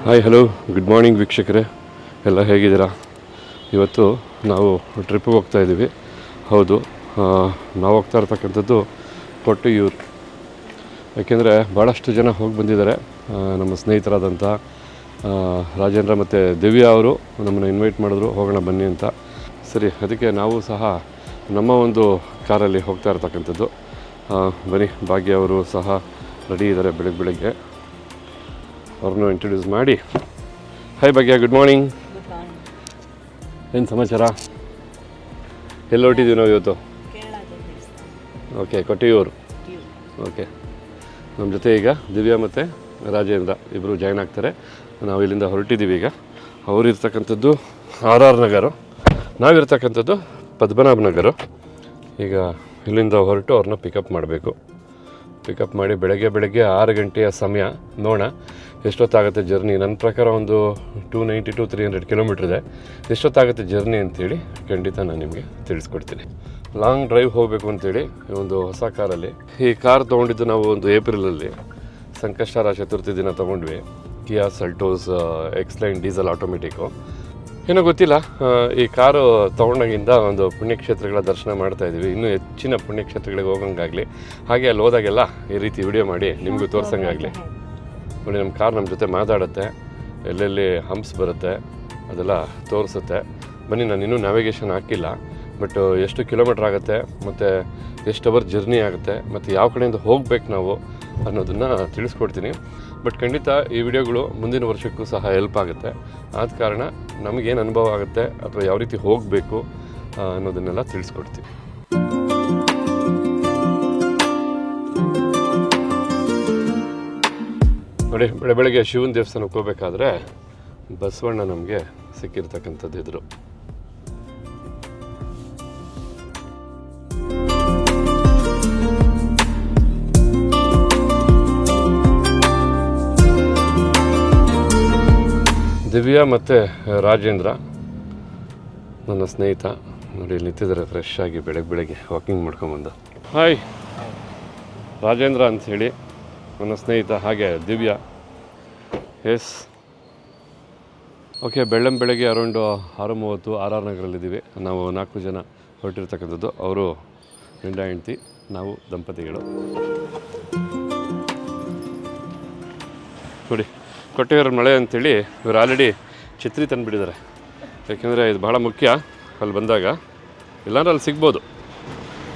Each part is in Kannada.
ಹಾಯ್ ಹಲೋ ಗುಡ್ ಮಾರ್ನಿಂಗ್ ವೀಕ್ಷಕರೇ, ಎಲ್ಲ ಹೇಗಿದ್ದೀರಾ? ಇವತ್ತು ನಾವು ಟ್ರಿಪ್ಪಿಗೆ ಹೋಗ್ತಾ ಇದ್ದೀವಿ. ಹೌದು, ನಾವು ಹೋಗ್ತಾ ಇರ್ತಕ್ಕಂಥದ್ದು ಕೊಟ್ಟಿಯೂರು. ಯಾಕೆಂದರೆ ಭಾಳಷ್ಟು ಜನ ಹೋಗಿ ಬಂದಿದ್ದಾರೆ. ನಮ್ಮ ಸ್ನೇಹಿತರಾದಂಥ ರಾಜೇಂದ್ರ ಮತ್ತು ದಿವ್ಯಾ ಅವರು ನಮ್ಮನ್ನು ಇನ್ವೈಟ್ ಮಾಡಿದ್ರು, ಹೋಗೋಣ ಬನ್ನಿ ಅಂತ. ಸರಿ, ಅದಕ್ಕೆ ನಾವು ಸಹ ನಮ್ಮ ಒಂದು ಕಾರಲ್ಲಿ ಹೋಗ್ತಾ ಇರ್ತಕ್ಕಂಥದ್ದು. ಬನ್ನಿ, ಭಾಗ್ಯ ಅವರು ಸಹ ರೆಡಿ ಇದ್ದಾರೆ. ಬೆಳಗ್ಗೆ ಅವ್ರನ್ನೂ ಇಂಟ್ರೊಡ್ಯೂಸ್ ಮಾಡಿ. ಹಾಯ್ ಭಾಗ್ಯ, ಗುಡ್ ಮಾರ್ನಿಂಗ್. ಏನು ಸಮಾಚಾರ? ಎಲ್ಲಿ ಹೊರಟಿದ್ದೀವಿ ನಾವು ಇವತ್ತು? ಓಕೆ, ಕೊಟ್ಟಿಯೂರು. ಓಕೆ, ನಮ್ಮ ಜೊತೆ ಈಗ ದಿವ್ಯಾ ಮತ್ತು ರಾಜೇಂದ್ರ ಇಬ್ಬರು ಜಾಯ್ನ್ ಆಗ್ತಾರೆ. ನಾವು ಇಲ್ಲಿಂದ ಹೊರಟಿದ್ದೀವಿ. ಈಗ ಅವರು ಇರ್ತಕ್ಕಂಥದ್ದು RR ನಗರ, ನಾವಿರ್ತಕ್ಕಂಥದ್ದು ಪದ್ಮನಾಭ ನಗರ. ಈಗ ಇಲ್ಲಿಂದ ಹೊರಟು ಅವ್ರನ್ನ ಪಿಕಪ್ ಮಾಡಬೇಕು. ಪಿಕಪ್ ಮಾಡಿ ಬೆಳಗ್ಗೆ 6 ಗಂಟೆಯ ಸಮಯ. ನೋಡೋಣ ಎಷ್ಟೊತ್ತಾಗುತ್ತೆ ಜರ್ನಿ. ನನ್ನ ಪ್ರಕಾರ ಒಂದು 290 to 300 ಕಿಲೋಮೀಟ್ರ್ ಇದೆ. ಎಷ್ಟೊತ್ತಾಗುತ್ತೆ ಜರ್ನಿ ಅಂಥೇಳಿ ಖಂಡಿತ ನಾನು ನಿಮಗೆ ತಿಳಿಸ್ಕೊಡ್ತೀನಿ. ಲಾಂಗ್ ಡ್ರೈವ್ ಹೋಗಬೇಕು ಅಂತೇಳಿ ಒಂದು ಹೊಸ ಕಾರಲ್ಲಿ, ಈ ಕಾರ್ ತೊಗೊಂಡಿದ್ದು ನಾವು ಒಂದು ಏಪ್ರಿಲಲ್ಲಿ ಸಂಕಷ್ಟಹರ ಚತುರ್ಥಿ ದಿನ ತೊಗೊಂಡ್ವಿ. ಕಿಯಾ ಸೆಲ್ಟೋಸ್ ಎಕ್ಸ್ಲೈನ್ ಡೀಸೆಲ್ ಆಟೋಮೆಟಿಕ್ಕು. ಏನೋ ಗೊತ್ತಿಲ್ಲ, ಈ ಕಾರು ತೊಗೊಂಡಾಗಿಂದ ಒಂದು ಪುಣ್ಯಕ್ಷೇತ್ರಗಳ ದರ್ಶನ ಮಾಡ್ತಾಯಿದ್ದೀವಿ. ಇನ್ನೂ ಹೆಚ್ಚಿನ ಪುಣ್ಯಕ್ಷೇತ್ರಗಳಿಗೆ ಹೋಗೋಂಗಾಗಲಿ, ಹಾಗೆ ಅಲ್ಲಿ ಹೋದಾಗೆಲ್ಲ ಈ ರೀತಿ ವಿಡಿಯೋ ಮಾಡಿ ನಿಮಗೂ ತೋರ್ಸೋಂಗಾಗಲಿ. ನೋಡಿ, ನಮ್ಮ ಕಾರ್ ನಮ್ಮ ಜೊತೆ ಮಾತಾಡುತ್ತೆ, ಎಲ್ಲೆಲ್ಲಿ ಹಂಪ್ಸ್ ಬರುತ್ತೆ ಅದೆಲ್ಲ ತೋರಿಸುತ್ತೆ. ಬನ್ನಿ, ನಾನು ಇನ್ನೂ ನ್ಯಾವಿಗೇಷನ್ ಹಾಕಿಲ್ಲ, ಬಟ್ ಎಷ್ಟು ಕಿಲೋಮೀಟ್ರ್ ಆಗುತ್ತೆ ಮತ್ತು ಎಷ್ಟು ಅವರ್ ಜರ್ನಿ ಆಗುತ್ತೆ ಮತ್ತು ಯಾವ ಕಡೆಯಿಂದ ಹೋಗ್ಬೇಕು ನಾವು ಅನ್ನೋದನ್ನು ತಿಳಿಸ್ಕೊಡ್ತೀನಿ. ಬಟ್ ಖಂಡಿತ ಈ ವಿಡಿಯೋಗಳು ಮುಂದಿನ ವರ್ಷಕ್ಕೂ ಸಹ ಹೆಲ್ಪ್ ಆಗುತ್ತೆ. ಆದ ಕಾರಣ ನಮಗೇನು ಅನುಭವ ಆಗುತ್ತೆ ಅಥವಾ ಯಾವ ರೀತಿ ಹೋಗಬೇಕು ಅನ್ನೋದನ್ನೆಲ್ಲ ತಿಳಿಸ್ಕೊಡ್ತೀವಿ. ನೋಡಿ, ಬೆಳಗ್ಗೆ ಶಿವನ ದೇವಸ್ಥಾನಕ್ಕೆ ಹೋಗ್ಬೇಕಾದ್ರೆ ಬಸವಣ್ಣ ನಮಗೆ ಸಿಕ್ಕಿರ್ತಕ್ಕಂಥದ್ದು ಇದ್ರು. ದಿವ್ಯಾ ಮತ್ತು ರಾಜೇಂದ್ರ ನನ್ನ ಸ್ನೇಹಿತ. ನೋಡಿ, ಇಲ್ಲಿ ನಿಂತಿದ್ದಾರೆ ಫ್ರೆಶ್ ಆಗಿ ಬೆಳಗ್ಗೆ ವಾಕಿಂಗ್ ಮಾಡ್ಕೊಂಬಂದು. ಹಾಯ್, ರಾಜೇಂದ್ರ ಅಂಥೇಳಿ ನನ್ನ ಸ್ನೇಹಿತ, ಹಾಗೆ ದಿವ್ಯಾ. Yes, okay. ಬೆಳಗ್ಗೆ ಅರೌಂಡು 6:30 RR ನಗರಲ್ಲಿದ್ದೀವಿ. ನಾವು 4 ಜನ ಹೊರಟಿರ್ತಕ್ಕಂಥದ್ದು. ಅವರು ಗಂಡ ಹೆಂಡತಿ, ನಾವು ದಂಪತಿಗಳು. ನೋಡಿ, ಕೊಟ್ಟಿಯೂರು ಮಳೆ ಅಂಥೇಳಿ ಇವರು ಆಲ್ರೆಡಿ ಛತ್ರಿ ತಂದುಬಿಟ್ಟಿದ್ದಾರೆ. ಯಾಕೆಂದರೆ ಇದು ಭಾಳ ಮುಖ್ಯ ಅಲ್ಲಿ ಬಂದಾಗ, ಇಲ್ಲಾಂದ್ರೆ ಅಲ್ಲಿ ಸಿಗ್ಬೋದು.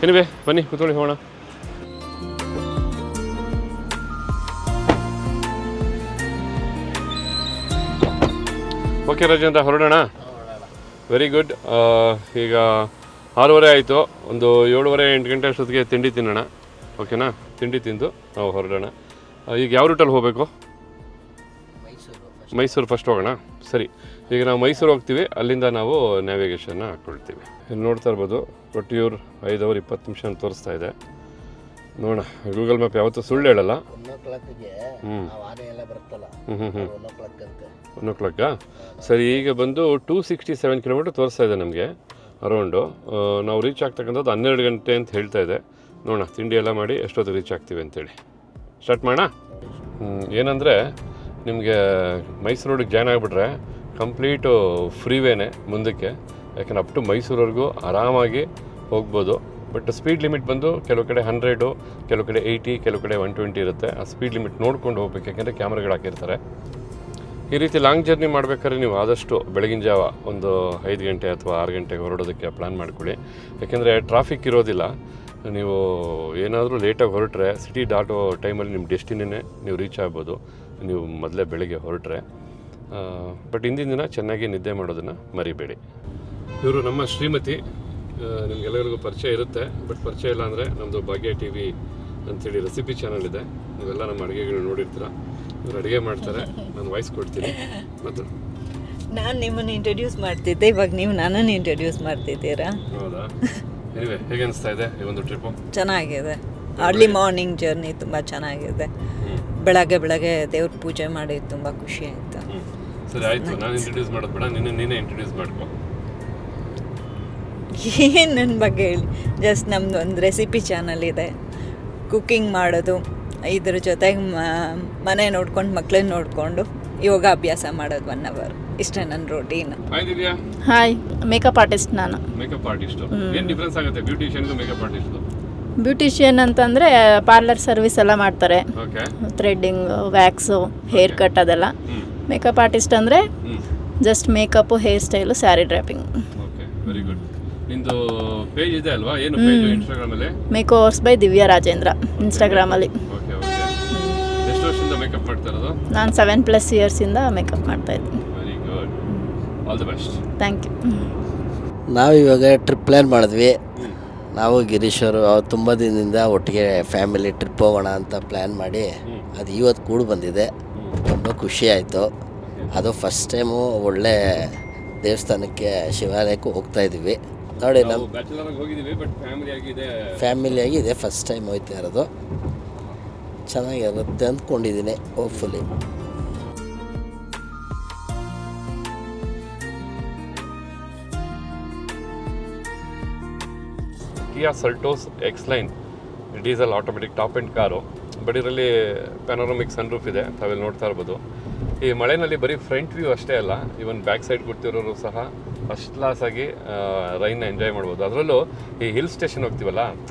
ಏನಿವೆ, ಬನ್ನಿ ಕೂತ್ಕೊಳ್ಳಿ, ಹೋಗೋಣ. ಓಕೆ ರಾಜೇಂದ್ರ, ಹೊರಡೋಣ. Very good. ಈಗ 6:30 ಆಯಿತು. ಒಂದು 7:30-8 ಗಂಟೆ ಅಷ್ಟೊತ್ತಿಗೆ ತಿಂಡಿ ತಿನ್ನೋಣ. ಓಕೆನಾ? ತಿಂಡಿ ತಿಂದು ನಾವು ಹೊರಡೋಣ. ಈಗ ಯಾವ ರೂಟಲ್ಲಿ ಹೋಗಬೇಕು? ಮೈಸೂರು ಫಸ್ಟ್ ಹೋಗೋಣ. ಸರಿ, ಈಗ ನಾವು ಮೈಸೂರು ಹೋಗ್ತೀವಿ. ಅಲ್ಲಿಂದ ನಾವು ನ್ಯಾವಿಗೇಷನ್ನ ಹಾಕ್ಕೊಳ್ತೀವಿ. ಇಲ್ಲಿ ನೋಡ್ತಾ ಇರ್ಬೋದು, ಕೊಟ್ಟಿಯೂರು 5 ಅವರ್ 20 ನಿಮಿಷ ಅಂತ ತೋರಿಸ್ತಾ ಇದೆ. ನೋಡೋಣ, ಗೂಗಲ್ ಮ್ಯಾಪ್ ಯಾವತ್ತೂ ಸುಳ್ಳು ಹೇಳಲ್ಲ. 1 o'clock. ಸರಿ, ಈಗ ಬಂದು 267 ಕಿಲೋಮೀಟ್ರ್ ತೋರಿಸ್ತಾ ಇದೆ ನಮಗೆ ಅರೌಂಡು. ನಾವು ರೀಚ್ ಆಗ್ತಕ್ಕಂಥದ್ದು 12 ಗಂಟೆ ಅಂತ ಹೇಳ್ತಾ ಇದೆ. ನೋಡೋಣ, ತಿಂಡಿ ಎಲ್ಲ ಮಾಡಿ ಎಷ್ಟೊತ್ತಿಗೆ ರೀಚ್ ಆಗ್ತೀವಿ ಅಂತೇಳಿ ಸ್ಟಾರ್ಟ್ ಮಾಡೋಣ. ಏನಂದರೆ, ನಿಮಗೆ ಮೈಸೂರು ರೋಡಿಗೆ ಜಾಯ್ನ್ ಆಗಿಬಿಟ್ರೆ ಕಂಪ್ಲೀಟು ಫ್ರೀವೇನೆ ಮುಂದಕ್ಕೆ. ಯಾಕಂದರೆ ಅಪ್ ಟು ಮೈಸೂರವರೆಗೂ ಆರಾಮಾಗಿ ಹೋಗ್ಬೋದು. ಬಟ್ ಸ್ಪೀಡ್ ಲಿಮಿಟ್ ಬಂದು ಕೆಲವು ಕಡೆ 100, ಕೆಲವು ಕಡೆ 80, ಕೆಲವು ಕಡೆ 120 ಇರುತ್ತೆ. ಆ ಸ್ಪೀಡ್ ಲಿಮಿಟ್ ನೋಡ್ಕೊಂಡು ಹೋಗ್ಬೇಕು, ಯಾಕೆಂದರೆ ಕ್ಯಾಮ್ರಾಗಳು ಹಾಕಿರ್ತಾರೆ. ಈ ರೀತಿ ಲಾಂಗ್ ಜರ್ನಿ ಮಾಡ್ಬೇಕಾದ್ರೆ ನೀವು ಆದಷ್ಟು ಬೆಳಗಿನ ಜಾವ ಒಂದು 5 ಗಂಟೆ ಅಥವಾ 6 ಗಂಟೆಗೆ ಹೊರಡೋದಕ್ಕೆ ಪ್ಲ್ಯಾನ್ ಮಾಡ್ಕೊಳ್ಳಿ. ಯಾಕೆಂದರೆ ಟ್ರಾಫಿಕ್ ಇರೋದಿಲ್ಲ. ನೀವು ಏನಾದರೂ ಲೇಟಾಗಿ ಹೊರಟ್ರೆ ಸಿಟಿ ದಾಟೋ ಟೈಮಲ್ಲಿ ನಿಮ್ಮ ಡೆಸ್ಟಿನಿನೇ ನೀವು ರೀಚ್ ಆಗ್ಬೋದು, ನೀವು ಮೊದಲೇ ಬೆಳಗ್ಗೆ ಹೊರಟ್ರೆ. ಬಟ್ ಹಿಂದಿನ ದಿನ ಚೆನ್ನಾಗಿ ನಿದ್ದೆ ಮಾಡೋದನ್ನು ಮರಿಬೇಡಿ. ಇವರು ನಮ್ಮ ಶ್ರೀಮತಿ. ನಿಮಗೆಲ್ಲರಿಗೂ ಪರಿಚಯ ಇರುತ್ತೆ, ಬಟ್ ಪರಿಚಯ ಇಲ್ಲ ಅಂದರೆ ನಮ್ಮದು ಭಾಗ್ಯ TV ಅಂಥೇಳಿ ರೆಸಿಪಿ ಚಾನಲ್ ಇದೆ. ನೀವೆಲ್ಲ ನಮ್ಮ ಅಡುಗೆಗಳು ನೋಡಿರ್ತೀರ. ಇವರು ಅಡುಗೆ ಮಾಡ್ತಾರೆ, ನಾನು ವಾಯ್ಸ್ ಕೊಡ್ತೀನಿ. ಮತ್ತು ನಾನು ನಿಮ್ಮನ್ನು ಇಂಟ್ರೊಡ್ಯೂಸ್ ಮಾಡ್ತಿದ್ದೆ, ಇವಾಗ ನೀವು ನನ್ನನ್ನು ಇಂಟ್ರೊಡ್ಯೂಸ್ ಮಾಡ್ತಿದ್ದೀರಾ. ಹೌದಾ? ಏನಿವೆ, ಹೇಗೆ ಅನಿಸ್ತಾ ಇದೆ ಈ ಒಂದು ಟ್ರಿಪ್ಪು? ಚೆನ್ನಾಗಿದೆ. ಅರ್ಲಿ ಮಾರ್ನಿಂಗ್ ಜರ್ನಿ ತುಂಬ ಚೆನ್ನಾಗಿದೆ. ಬೆಳಗ್ಗೆ ದೇವ್ರ ಪೂಜೆ ಮಾಡಿ ತುಂಬ ಖುಷಿ ಆಯಿತು. ಸರಿ, ಆಯಿತು. ನಾನು ಇಂಟ್ರೊಡ್ಯೂಸ್ ಮಾಡೋದು ಬೇಡ, ನೀನೇ ಇಂಟ್ರೊಡ್ಯೂಸ್ ಮಾಡ್ಕೊ. ಏನು ನನ್ನ ಬಗ್ಗೆ ಹೇಳಿ. ಜಸ್ಟ್ ನಮ್ಮದು ಒಂದು ರೆಸಿಪಿ ಚಾನಲ್ ಇದೆ, ಕುಕ್ಕಿಂಗ್ ಮಾಡೋದು, ಇದ್ರ ಜೊತೆಗೆ ಮನೆ ನೋಡ್ಕೊಂಡು ಮಕ್ಕಳನ್ನ ನೋಡಿಕೊಂಡು ಯೋಗಾಭ್ಯಾಸ ಮಾಡೋದು 1 hour. ಇಷ್ಟೇ ನನ್ನ routine. Hi Divya. Hi, makeup artist ನಾನು. Makeup artist. ಏನು ಡಿಫ್ರೆನ್ಸ್ ಆಗುತ್ತೆ ಬ್ಯೂಟಿಷಿಯನ್ಗೂ ಮೇಕಪ್ ಆರ್ಟಿಸ್ಟ್ದು? ಬ್ಯೂಟಿಷಿಯನ್ ಅಂತಂದರೆ ಪಾರ್ಲರ್ ಸರ್ವಿಸ್ ಎಲ್ಲ ಮಾಡ್ತಾರೆ, okay. Threading, wax, hair cut ಅದೆಲ್ಲ. ಮೇಕಪ್ ಆರ್ಟಿಸ್ಟ್ ಅಂದರೆ just makeup, hair style, sari draping. Okay, very good. ನಿಂದು ಪೇಜ್ ಇದೆ ಅಲ್ವಾ? ಏನು ಪೇಜ್ ಇನ್ಸ್ಟಾಗ್ರಾಮಲ್ಲಿ? Makeovers by Divya Rajendra ಇನ್ಸ್ಟಾಗ್ರಾಮಲ್ಲಿ. Okay okay. ಎಷ್ಟು ವರ್ಷದಿಂದ ಮೇಕಪ್ ಮಾಡ್ತಾ ಇರೋದು? ನಾನು 7+ ಇಯರ್ಸಿಂದ ಮೇಕಪ್ ಮಾಡ್ತಾ ಇದ್ದೀನಿ. Very good, all the best. Thank you. ನಾವು ಇವಾಗ ಟ್ರಿಪ್ ಪ್ಲ್ಯಾನ್ ಮಾಡಿದ್ವಿ. ನಾವು ಗಿರೀಶರು ತುಂಬ ದಿನದಿಂದ ಒಟ್ಟಿಗೆ ಫ್ಯಾಮಿಲಿ ಟ್ರಿಪ್ ಹೋಗೋಣ ಅಂತ ಪ್ಲ್ಯಾನ್ ಮಾಡಿ ಅದು ಇವತ್ತು ಕೂಡ ಬಂದಿದೆ. ತುಂಬ ಖುಷಿ ಆಯಿತು. ಅದು ಫಸ್ಟ್ ಟೈಮು ಒಳ್ಳೆ ದೇವಸ್ಥಾನಕ್ಕೆ, ಶಿವಾಲಯಕ್ಕೆ ಹೋಗ್ತಾ ಇದ್ದೀವಿ. ನೋಡಿ, ನಮ್ಮ ಬ್ಯಾಚುಲರ್ ಆಗಿ ಹೋಗಿದ್ದೀವಿ, ಬಟ್ ಫ್ಯಾಮಿಲಿಯಾಗಿ ಇದೆ ಫಸ್ಟ್ ಟೈಮ್ ಹೋಗ್ತಾ ಇರೋದು. ಚೆನ್ನಾಗಿರುತ್ತೆ ಅಂದ್ಕೊಂಡಿದ್ದೀನಿ, hopefully. Kia Seltos Xline diesel automatic top end car. But ಇದರಲ್ಲಿ ಪ್ಯಾನೋರಮಿಕ್ ಸನ್ರೂಫ್ ಇದೆ, ತಾವೆಲ್ಲಿ ನೋಡ್ತಾ ಇರ್ಬೋದು. ಈ ಮಳೆಯಲ್ಲಿ ಬರೀ ಫ್ರಂಟ್ ವ್ಯೂ ಅಷ್ಟೇ ಅಲ್ಲ, ಈವನ್ ಬ್ಯಾಕ್ ಸೈಡ್ ಕೂತಿರೋರು ಸಹ ಫಸ್ಟ್ ಕ್ಲಾಸಾಗಿ ರೈನ್ನ ಎಂಜಾಯ್ ಮಾಡ್ಬೋದು. ಅದರಲ್ಲೂ ಈ ಹಿಲ್ ಸ್ಟೇಷನ್ ಹೋಗ್ತೀವಲ್ಲ,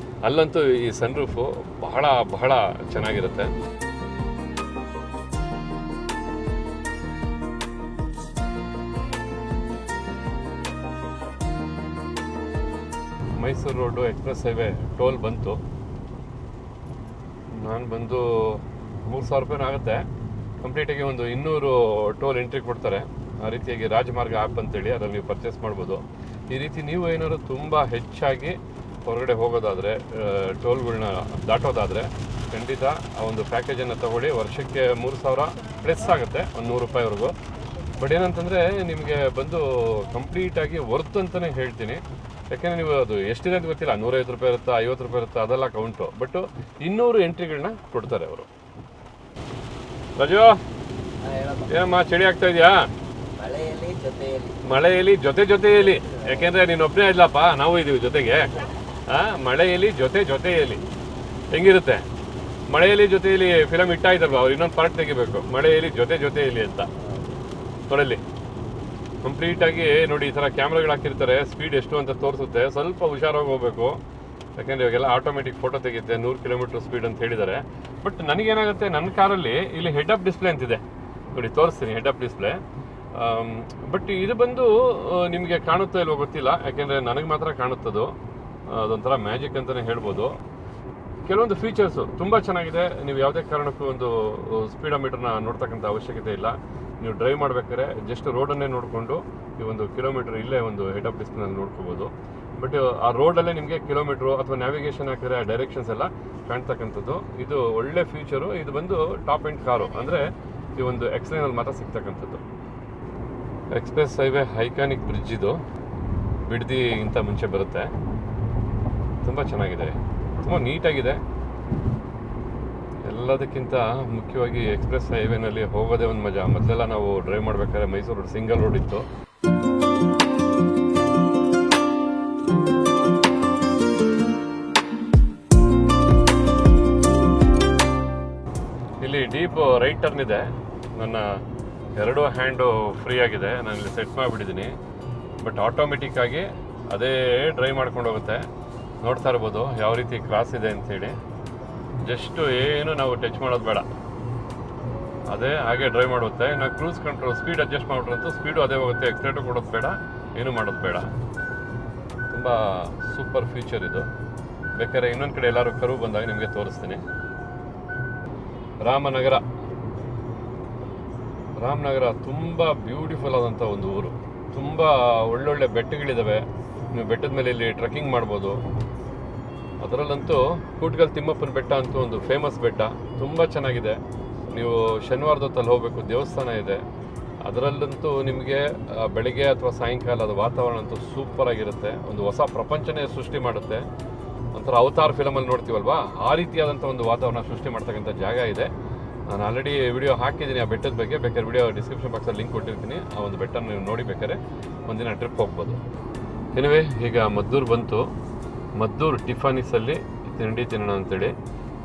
ಅಲ್ಲಂತೂ ಈ ಸನ್ರೂಫು ಬಹಳ ಬಹಳ ಚೆನ್ನಾಗಿರುತ್ತೆ. Mysuru road express highway toll ಬಂತು. ನಾನು ಬಂದು 3,000 ರೂಪಾಯಿನೂ ಆಗುತ್ತೆ. ಕಂಪ್ಲೀಟಾಗಿ ಒಂದು 200 ಟೋಲ್ ಎಂಟ್ರಿ ಕೊಡ್ತಾರೆ. ಆ ರೀತಿಯಾಗಿ ರಾಜಮಾರ್ಗ ಆ್ಯಪ್ ಅಂತೇಳಿ ಅದರಲ್ಲಿ ನೀವು ಪರ್ಚೇಸ್ ಮಾಡ್ಬೋದು. ಈ ರೀತಿ ನೀವು ಏನಾದ್ರು ತುಂಬ ಹೆಚ್ಚಾಗಿ ಹೊರಗಡೆ ಹೋಗೋದಾದರೆ, ಟೋಲ್ಗಳನ್ನ ದಾಟೋದಾದರೆ, ಖಂಡಿತ ಆ ಒಂದು ಪ್ಯಾಕೇಜನ್ನು ತೊಗೊಳ್ಳಿ. ವರ್ಷಕ್ಕೆ 3,000 ಪ್ಲಸ್ ಆಗುತ್ತೆ, ಒಂದು 100 ರೂಪಾಯಿವರೆಗೂ. ಬಟ್ ಏನಂತಂದರೆ ನಿಮಗೆ ಬಂದು ಕಂಪ್ಲೀಟಾಗಿ ವರ್ತ್ ಅಂತಲೇ ಹೇಳ್ತೀನಿ. ಯಾಕೆಂದರೆ ನೀವು ಅದು ಎಷ್ಟಿದೆ ಅಂತ ಗೊತ್ತಿಲ್ಲ, 150 ರೂಪಾಯಿ ಇರುತ್ತಾ, 50 ರೂಪಾಯಿ ಇರುತ್ತಾ, ಅದೆಲ್ಲ ಕೌಂಟು. ಬಟ್ 200 ಎಂಟ್ರಿಗಳನ್ನ ಕೊಡ್ತಾರೆ ಅವರು. ರಾಜು, ಏನಮ್ಮ ಚಳಿ ಆಗ್ತಾ ಇದೆಯಾ? ಮಳೆಯಲ್ಲಿ ಜೊತೆಯಲ್ಲಿ, ಯಾಕೆಂದರೆ ನೀನು ಒಬ್ಬನೇ ಇಲ್ಲಪ್ಪ, ನಾವು ಇದ್ದೀವಿ ಜೊತೆಗೆ. ಮಳೆಯಲ್ಲಿ ಜೊತೆಯಲ್ಲಿ ಹೆಂಗಿರುತ್ತೆ? ಮಳೆಯಲ್ಲಿ ಜೊತೆಯಲ್ಲಿ ಫಿಲಮ್ ಇಟ್ಟಾಯ್ತಲ್ವ, ಅವ್ರು ಇನ್ನೊಂದು ಪಾರ್ಟ್ ತೆಗಿಬೇಕು, ಮಳೆಯಲ್ಲಿ ಜೊತೆಯಲ್ಲಿ ಅಂತ. ನೋಡಲ್ಲಿ ಕಂಪ್ಲೀಟಾಗಿ ನೋಡಿ, ಈ ಥರ ಕ್ಯಾಮ್ರಾಗಳು ಹಾಕಿರ್ತಾರೆ, ಸ್ಪೀಡ್ ಎಷ್ಟು ಅಂತ ತೋರಿಸುತ್ತೆ. ಸ್ವಲ್ಪ ಹುಷಾರಾಗಿ ಹೋಗಬೇಕು, ಯಾಕೆಂದರೆ ಇವಾಗೆಲ್ಲ ಆಟೋಮೆಟಿಕ್ ಫೋಟೋ ತೆಗೆಯುತ್ತೆ, 100 ಕಿಲೋಮೀಟರ್ ಸ್ಪೀಡ್ ಅಂತ ಹೇಳಿದ್ದಾರೆ. ಬಟ್ ನನಗೇನಾಗುತ್ತೆ, ನನ್ನ ಕಾರಲ್ಲಿ ಇಲ್ಲಿ ಹೆಡ್ ಅಪ್ ಡಿಸ್ಪ್ಲೇ ಅಂತಿದೆ ನೋಡಿ, ತೋರಿಸ್ತೀನಿ ಹೆಡ್ ಅಪ್ ಡಿಸ್ಪ್ಲೇ. ಬಟ್ ಇದು ಬಂದು ನಿಮಗೆ ಕಾಣುತ್ತೋ ಇಲ್ವೋ ಗೊತ್ತಿಲ್ಲ, ಯಾಕೆಂದರೆ ನನಗೆ ಮಾತ್ರ ಕಾಣುತ್ತದು. ಅದೊಂಥರ ಮ್ಯಾಜಿಕ್ ಅಂತಲೇ ಹೇಳ್ಬೋದು. ಕೆಲವೊಂದು ಫೀಚರ್ಸು ತುಂಬ ಚೆನ್ನಾಗಿದೆ. ನೀವು ಯಾವುದೇ ಕಾರಣಕ್ಕೂ ಒಂದು ಸ್ಪೀಡೋಮೀಟರ್ನ ನೋಡ್ತಕ್ಕಂಥ ಅವಶ್ಯಕತೆ ಇಲ್ಲ. ನೀವು ಡ್ರೈವ್ ಮಾಡ್ಬೇಕಾದ್ರೆ ಜಸ್ಟ್ ರೋಡನ್ನೇ ನೋಡಿಕೊಂಡು ಈ ಒಂದು ಕಿಲೋಮೀಟರ್ ಇಲ್ಲೇ ಒಂದು ಹೆಡ್ ಅಪ್ ಡಿಸ್ಪ್ಲೇನಲ್ಲಿ ನೋಡ್ಕೋಬೋದು. ಬಟ್ ಆ ರೋಡಲ್ಲೇ ನಿಮಗೆ ಕಿಲೋಮೀಟ್ರು ಅಥವಾ ನ್ಯಾವಿಗೇಷನ್ ಹಾಕಿದ್ರೆ ಆ ಡೈರೆಕ್ಷನ್ಸ್ ಎಲ್ಲ ಕಾಣ್ತಕ್ಕಂಥದ್ದು. ಇದು ಒಳ್ಳೆ ಫೀಚರು. ಇದು ಬಂದು ಟಾಪ್ ಎಂಡ್ ಕಾರು, ಅಂದರೆ ಈ ಒಂದು ಎಕ್ಸ್ಲೈನಲ್ಲಿ ಮಾತ್ರ ಸಿಗ್ತಕ್ಕಂಥದ್ದು. ಎಕ್ಸ್ಪ್ರೆಸ್ ಹೈವೇ ಐಕಾನಿಕ್ ಬ್ರಿಡ್ಜ್ ಇದು, ಬಿಡದಿಗಿಂತ ಮುಂಚೆ ಬರುತ್ತೆ. ತುಂಬ ಚೆನ್ನಾಗಿದೆ, ತುಂಬ ನೀಟಾಗಿದೆ. ಎಲ್ಲದಕ್ಕಿಂತ ಮುಖ್ಯವಾಗಿ ಎಕ್ಸ್ಪ್ರೆಸ್ ಹೈವೇನಲ್ಲಿ ಹೋಗೋದೇ ಒಂದು ಮಜಾ. ಮೊದಲೆಲ್ಲ ನಾವು ಡ್ರೈವ್ ಮಾಡ್ಬೇಕಾದ್ರೆ ಮೈಸೂರು ರೋಡ್ ಸಿಂಗಲ್ ರೋಡ್ ಇತ್ತು. ಇಲ್ಲಿ ಡೀಪ್ ರೈಟ್ ಟರ್ನ್ ಇದೆ. ನನ್ನ 2 ಹ್ಯಾಂಡು ಫ್ರೀ ಆಗಿದೆ, ನಾನು ಇಲ್ಲಿ ಸೆಟ್ ಮಾಡಿಬಿಟ್ಟಿದ್ದೀನಿ. ಬಟ್ ಆಟೋಮೆಟಿಕ್ ಆಗಿ ಅದೇ ಡ್ರೈವ್ ಮಾಡ್ಕೊಂಡು ಹೋಗುತ್ತೆ. ನೋಡ್ತಾ ಇರ್ಬೋದು ಯಾವ ರೀತಿ ಕ್ರಾಸ್ ಇದೆ ಅಂಥೇಳಿ. ಜಸ್ಟು ಏನು ನಾವು ಟಚ್ ಮಾಡೋದು ಬೇಡ, ಅದೇ ಹಾಗೆ ಡ್ರೈವ್ ಮಾಡುತ್ತೆ. ನಾವು ಕ್ರೂಸ್ ಕಂಟ್ರೋಲ್ ಸ್ಪೀಡ್ ಅಡ್ಜಸ್ಟ್ ಮಾಡಿಬಿಟ್ರಂತೂ ಸ್ಪೀಡು ಅದೇ ಹೋಗುತ್ತೆ. ಎಕ್ಸ್ಲೇಟರ್ ಕೊಡೋದು ಬೇಡ, ಏನು ಮಾಡೋದು ಬೇಡ. ತುಂಬ ಸೂಪರ್ ಫೀಚರ್ ಇದು. ಬೇಕಾದ್ರೆ ಇನ್ನೊಂದು ಕಡೆ ಎಲ್ಲರೂ ಕರು ಬಂದಾಗ ನಿಮಗೆ ತೋರಿಸ್ತೀನಿ. ರಾಮನಗರ ತುಂಬ ಬ್ಯೂಟಿಫುಲ್ ಆದಂಥ ಒಂದು ಊರು. ತುಂಬ ಒಳ್ಳೊಳ್ಳೆ ಬೆಟ್ಟಗಳಿದ್ದಾವೆ. ನೀವು ಬೆಟ್ಟದ ಮೇಲೆ ಇಲ್ಲಿ ಟ್ರೆಕ್ಕಿಂಗ್ ಮಾಡ್ಬೋದು. ಅದರಲ್ಲಂತೂ ಕೂಟ್ಗಲ್ ತಿಮ್ಮಪ್ಪನ ಬೆಟ್ಟ ಅಂತೂ ಒಂದು ಫೇಮಸ್ ಬೆಟ್ಟ, ತುಂಬ ಚೆನ್ನಾಗಿದೆ. ನೀವು ಶನಿವಾರದ ಹೊತ್ತಲ್ಲಿ ಹೋಗಬೇಕು, ದೇವಸ್ಥಾನ ಇದೆ. ಅದರಲ್ಲಂತೂ ನಿಮಗೆ ಬೆಳಿಗ್ಗೆ ಅಥವಾ ಸಾಯಂಕಾಲದ ವಾತಾವರಣ ಅಂತೂ ಸೂಪರಾಗಿರುತ್ತೆ. ಒಂದು ಹೊಸ ಪ್ರಪಂಚನೇ ಸೃಷ್ಟಿ ಮಾಡುತ್ತೆ. ಒಂಥರ ಅವತಾರ್ ಫಿಲಮಲ್ಲಿ ನೋಡ್ತೀವಲ್ವಾ, ಆ ರೀತಿಯಾದಂಥ ಒಂದು ವಾತಾವರಣ ಸೃಷ್ಟಿ ಮಾಡ್ತಕ್ಕಂಥ ಜಾಗ ಇದೆ. ನಾನು ಆಲ್ರೆಡಿ ವಿಡಿಯೋ ಹಾಕಿದ್ದೀನಿ ಆ ಬೆಟ್ಟದ ಬಗ್ಗೆ. ಬೇಕಾದ್ರೆ ವಿಡಿಯೋ ಡಿಸ್ಕ್ರಿಪ್ಷನ್ ಬಾಕ್ಸಲ್ಲಿ ಲಿಂಕ್ ಕೊಟ್ಟಿರ್ತೀನಿ. ಆ ಒಂದು ಬೆಟ್ಟನ ನೀವು ನೋಡಿ ಬೇಕಾದ್ರೆ ಒಂದಿನ ಟ್ರಿಪ್ ಹೋಗ್ಬೋದು. ಎನಿವೆ, ಈಗ ಮದ್ದೂರು ಬಂತು. ಮದ್ದೂರು ಟಿಫಾನಿಸಲ್ಲಿ ತಿಂಡಿ ತಿನ್ನೋಣ ಅಂತೇಳಿ.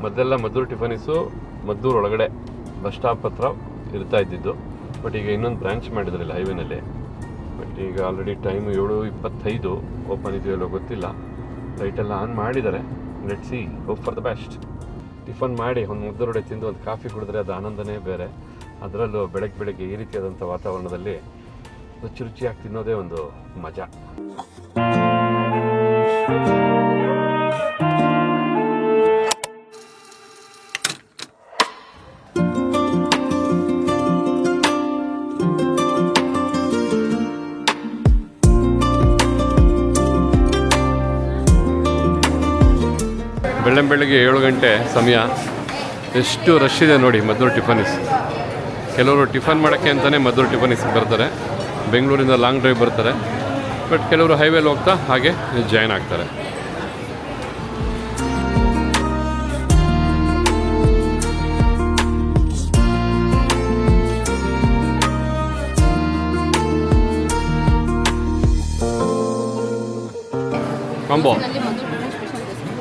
ಮೊದಲೆಲ್ಲ ಮದ್ದೂರು ಟಿಫಾನಿಸು ಮದ್ದೂರು ಒಳಗಡೆ ಬಸ್ ಸ್ಟಾಪ್ ಹತ್ರ ಇರ್ತಾ ಇದ್ದಿದ್ದು. ಬಟ್ ಈಗ ಇನ್ನೊಂದು ಬ್ರಾಂಚ್ ಮಾಡಿದ್ರಲ್ಲ ಹೈವೇನಲ್ಲಿ. ಬಟ್ ಈಗ ಆಲ್ರೆಡಿ ಟೈಮ್ 7:25 ಓಪನ್ ಇದೆಯಲ್ಲೋ ಗೊತ್ತಿಲ್ಲ. ಲೈಟೆಲ್ಲ ಆನ್ ಮಾಡಿದ್ದಾರೆ. Let see, hope for the best. Tiffin ಮಾಡಿ ಒಂದು ಮುದ್ದೆ ವಡೆ ತಿಂದು ಒಂದು ಕಾಫಿ ಕುಡಿದ್ರೆ ಅದು ಆನಂದನೇ ಬೇರೆ. ಅದರಲ್ಲೂ ಬೆಳಗ್ಗೆ ಈ ರೀತಿಯಾದಂಥ ವಾತಾವರಣದಲ್ಲಿ ರುಚಿಯಾಗಿ ತಿನ್ನೋದೇ ಒಂದು ಮಜಾ. ಬೆಳಗ್ಗೆ 7 ಗಂಟೆ ಸಮಯ. ಎಷ್ಟು ರಶ್ ಇದೆ ನೋಡಿ ಮದ್ದೂರು ಟಿಫನಿಸ್. ಕೆಲವರು ಟಿಫನ್ ಮಾಡೋಕ್ಕೆ ಅಂತಲೇ ಮದ್ದೂರು ಟಿಫನಿಸ್ಗೆ ಬರ್ತಾರೆ, ಬೆಂಗಳೂರಿಂದ ಲಾಂಗ್ ಡ್ರೈವ್ ಬರ್ತಾರೆ. ಬಟ್ ಕೆಲವರು ಹೈವೇಲಿ ಹೋಗ್ತಾ ಹಾಗೆ ಜಾಯ್ನ್ ಆಗ್ತಾರೆ.